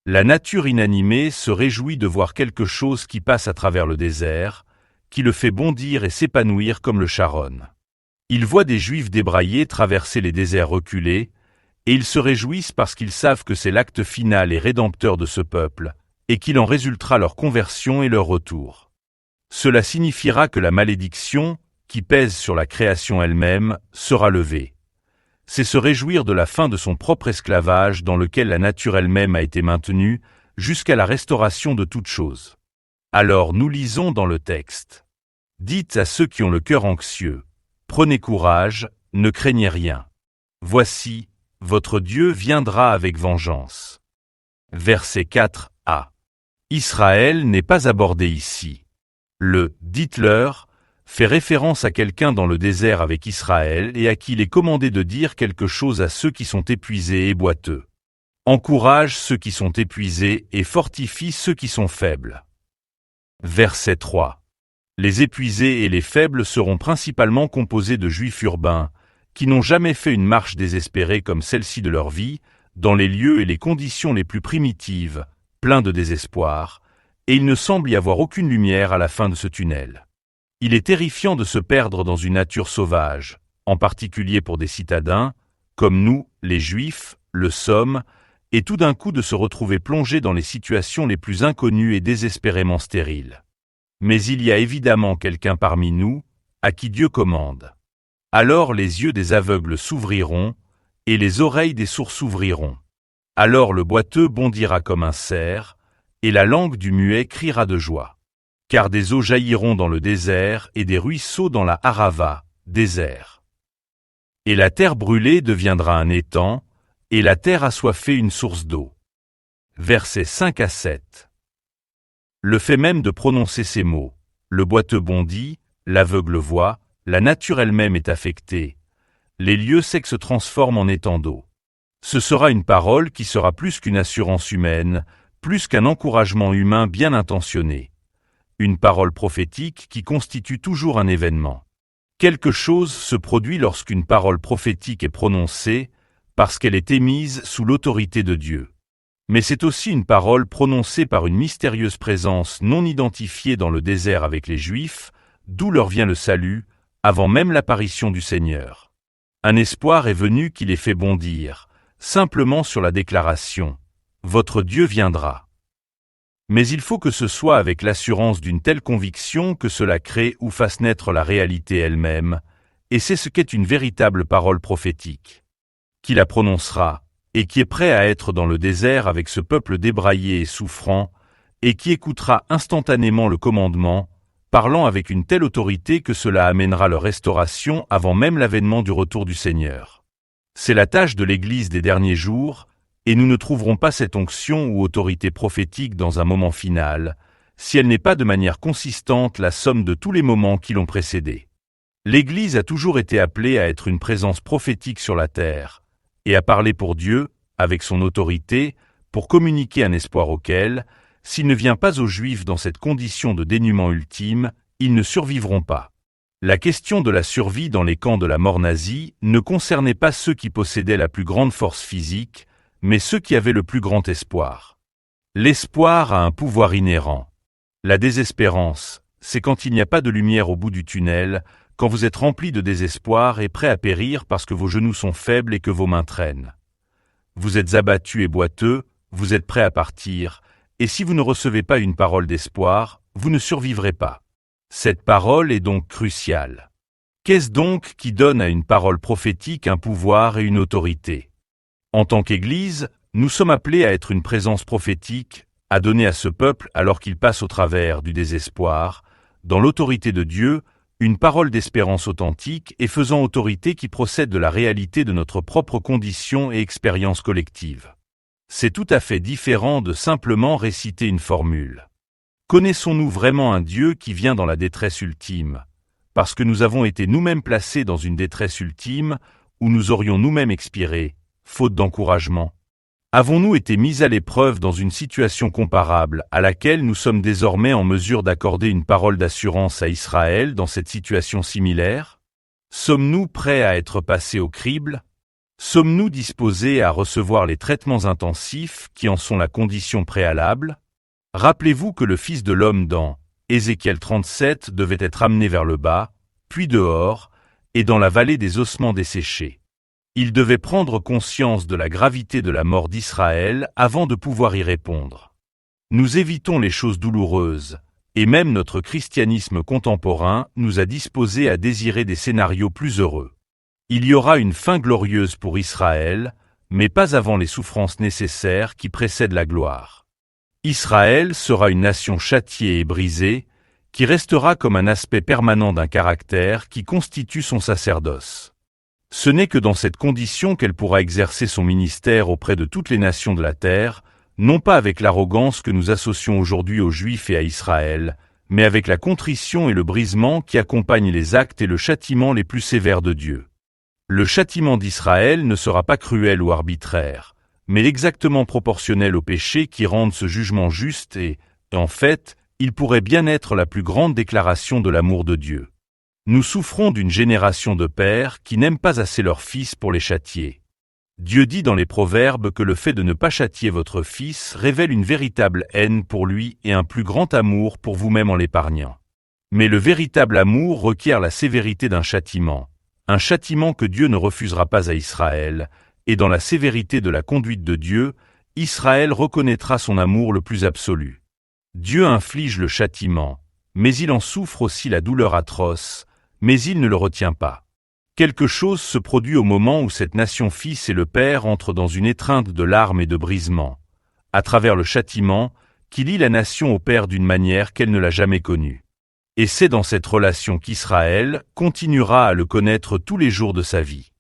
Speaker 1: La nature inanimée se réjouit de voir quelque chose qui passe à travers le désert, qui le fait bondir et s'épanouir comme le Sharon. Ils voient des Juifs débraillés traverser les déserts reculés, et ils se réjouissent parce qu'ils savent que c'est l'acte final et rédempteur de ce peuple, et qu'il en résultera leur conversion et leur retour. Cela signifiera que la malédiction, qui pèse sur la création elle-même, sera levée. C'est se réjouir de la fin de son propre esclavage dans lequel la nature elle-même a été maintenue, jusqu'à la restauration de toutes choses. Alors nous lisons dans le texte. Dites à ceux qui ont le cœur anxieux, prenez courage, ne craignez rien. Voici, votre Dieu viendra avec vengeance. Verset 4a. Israël n'est pas abordé ici. Le « dites-leur » fait référence à quelqu'un dans le désert avec Israël et à qui il est commandé de dire quelque chose à ceux qui sont épuisés et boiteux. Encourage ceux qui sont épuisés et fortifie ceux qui sont faibles. Verset 3. Les épuisés et les faibles seront principalement composés de juifs urbains, qui n'ont jamais fait une marche désespérée comme celle-ci de leur vie, dans les lieux et les conditions les plus primitives, pleins de désespoir, et il ne semble y avoir aucune lumière à la fin de ce tunnel. Il est terrifiant de se perdre dans une nature sauvage, en particulier pour des citadins, comme nous, les Juifs, le sommes, et tout d'un coup de se retrouver plongé dans les situations les plus inconnues et désespérément stériles. Mais il y a évidemment quelqu'un parmi nous, à qui Dieu commande. Alors les yeux des aveugles s'ouvriront, et les oreilles des sourds s'ouvriront. Alors le boiteux bondira comme un cerf, et la langue du muet criera de joie. Car des eaux jailliront dans le désert et des ruisseaux dans la Harava, désert. Et la terre brûlée deviendra un étang, et la terre assoiffée une source d'eau. Versets 5 à 7. Le fait même de prononcer ces mots, le boiteux bondit, l'aveugle voit, la nature elle-même est affectée, les lieux secs se transforment en étangs d'eau. Ce sera une parole qui sera plus qu'une assurance humaine, plus qu'un encouragement humain bien intentionné. Une parole prophétique qui constitue toujours un événement. Quelque chose se produit lorsqu'une parole prophétique est prononcée, parce qu'elle est émise sous l'autorité de Dieu. Mais c'est aussi une parole prononcée par une mystérieuse présence non identifiée dans le désert avec les Juifs, d'où leur vient le salut, avant même l'apparition du Seigneur. Un espoir est venu qui les fait bondir, simplement sur la déclaration « Votre Dieu viendra ». Mais il faut que ce soit avec l'assurance d'une telle conviction que cela crée ou fasse naître la réalité elle-même, et c'est ce qu'est une véritable parole prophétique. Qui la prononcera, et qui est prêt à être dans le désert avec ce peuple débraillé et souffrant, et qui écoutera instantanément le commandement, parlant avec une telle autorité que cela amènera leur restauration avant même l'avènement du retour du Seigneur. C'est la tâche de l'Église des derniers jours, et nous ne trouverons pas cette onction ou autorité prophétique dans un moment final, si elle n'est pas de manière consistante la somme de tous les moments qui l'ont précédée. L'Église a toujours été appelée à être une présence prophétique sur la terre, et à parler pour Dieu, avec son autorité, pour communiquer un espoir auquel, s'il ne vient pas aux Juifs dans cette condition de dénuement ultime, ils ne survivront pas. La question de la survie dans les camps de la mort nazie ne concernait pas ceux qui possédaient la plus grande force physique, mais ceux qui avaient le plus grand espoir. L'espoir a un pouvoir inhérent. La désespérance, c'est quand il n'y a pas de lumière au bout du tunnel, quand vous êtes rempli de désespoir et prêt à périr parce que vos genoux sont faibles et que vos mains traînent. Vous êtes abattu et boiteux, vous êtes prêt à partir, et si vous ne recevez pas une parole d'espoir, vous ne survivrez pas. Cette parole est donc cruciale. Qu'est-ce donc qui donne à une parole prophétique un pouvoir et une autorité? En tant qu'Église, nous sommes appelés à être une présence prophétique, à donner à ce peuple, alors qu'il passe au travers du désespoir, dans l'autorité de Dieu, une parole d'espérance authentique et faisant autorité qui procède de la réalité de notre propre condition et expérience collective. C'est tout à fait différent de simplement réciter une formule. Connaissons-nous vraiment un Dieu qui vient dans la détresse ultime, parce que nous avons été nous-mêmes placés dans une détresse ultime où nous aurions nous-mêmes expiré, faute d'encouragement? Avons-nous été mis à l'épreuve dans une situation comparable à laquelle nous sommes désormais en mesure d'accorder une parole d'assurance à Israël dans cette situation similaire? Sommes-nous prêts à être passés au crible? Sommes-nous disposés à recevoir les traitements intensifs qui en sont la condition préalable? Rappelez-vous que le Fils de l'homme dans Ézéchiel 37 devait être amené vers le bas, puis dehors, et dans la vallée des ossements desséchés. Il devait prendre conscience de la gravité de la mort d'Israël avant de pouvoir y répondre. Nous évitons les choses douloureuses, et même notre christianisme contemporain nous a disposés à désirer des scénarios plus heureux. Il y aura une fin glorieuse pour Israël, mais pas avant les souffrances nécessaires qui précèdent la gloire. Israël sera une nation châtiée et brisée, qui restera comme un aspect permanent d'un caractère qui constitue son sacerdoce. Ce n'est que dans cette condition qu'elle pourra exercer son ministère auprès de toutes les nations de la terre, non pas avec l'arrogance que nous associons aujourd'hui aux Juifs et à Israël, mais avec la contrition et le brisement qui accompagnent les actes et le châtiment les plus sévères de Dieu. Le châtiment d'Israël ne sera pas cruel ou arbitraire, mais exactement proportionnel au péché qui rendent ce jugement juste et, en fait, il pourrait bien être la plus grande déclaration de l'amour de Dieu. Nous souffrons d'une génération de pères qui n'aiment pas assez leurs fils pour les châtier. Dieu dit dans les Proverbes que le fait de ne pas châtier votre fils révèle une véritable haine pour lui et un plus grand amour pour vous-même en l'épargnant. Mais le véritable amour requiert la sévérité d'un châtiment, un châtiment que Dieu ne refusera pas à Israël, et dans la sévérité de la conduite de Dieu, Israël reconnaîtra son amour le plus absolu. Dieu inflige le châtiment, mais il en souffre aussi la douleur atroce, mais il ne le retient pas. Quelque chose se produit au moment où cette nation fils et le père entrent dans une étreinte de larmes et de brisements, à travers le châtiment qui lie la nation au père d'une manière qu'elle ne l'a jamais connue. Et c'est dans cette relation qu'Israël continuera à le connaître tous les jours de sa vie.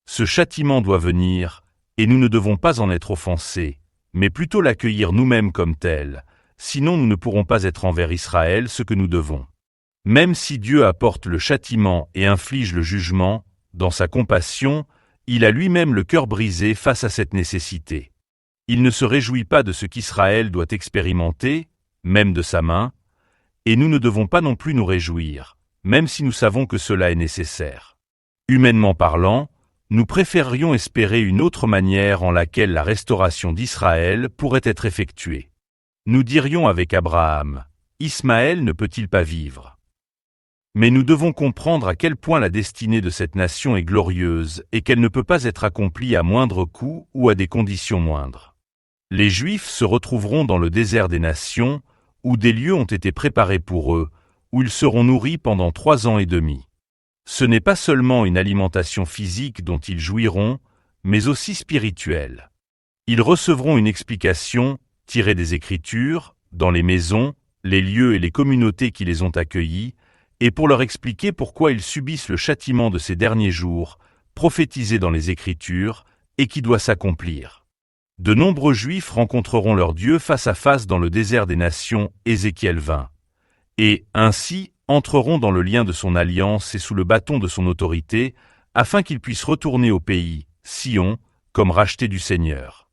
Speaker 1: Ce châtiment doit venir, et nous ne devons pas en être offensés, mais plutôt l'accueillir nous-mêmes comme tel, sinon nous ne pourrons pas être envers Israël ce que nous devons. Même si Dieu apporte le châtiment et inflige le jugement, dans sa compassion, il a lui-même le cœur brisé face à cette nécessité. Il ne se réjouit pas de ce qu'Israël doit expérimenter, même de sa main, et nous ne devons pas non plus nous réjouir, même si nous savons que cela est nécessaire. Humainement parlant, nous préférerions espérer une autre manière en laquelle la restauration d'Israël pourrait être effectuée. Nous dirions avec Abraham, Ismaël ne peut-il pas vivre? Mais nous devons comprendre à quel point la destinée de cette nation est glorieuse et qu'elle ne peut pas être accomplie à moindre coût ou à des conditions moindres. Les Juifs se retrouveront dans le désert des nations, où des lieux ont été préparés pour eux, où ils seront nourris pendant 3 ans et demi. Ce n'est pas seulement une alimentation physique dont ils jouiront, mais aussi spirituelle. Ils recevront une explication, tirée des Écritures, dans les maisons, les lieux et les communautés qui les ont accueillis, et pour leur expliquer pourquoi ils subissent le châtiment de ces derniers jours, prophétisé dans les Écritures, et qui doit s'accomplir. De nombreux Juifs rencontreront leur Dieu face à face dans le désert des nations, Ézéchiel 20, et, ainsi, entreront dans le lien de son alliance et sous le bâton de son autorité, afin qu'ils puissent retourner au pays, Sion, comme rachetés du Seigneur.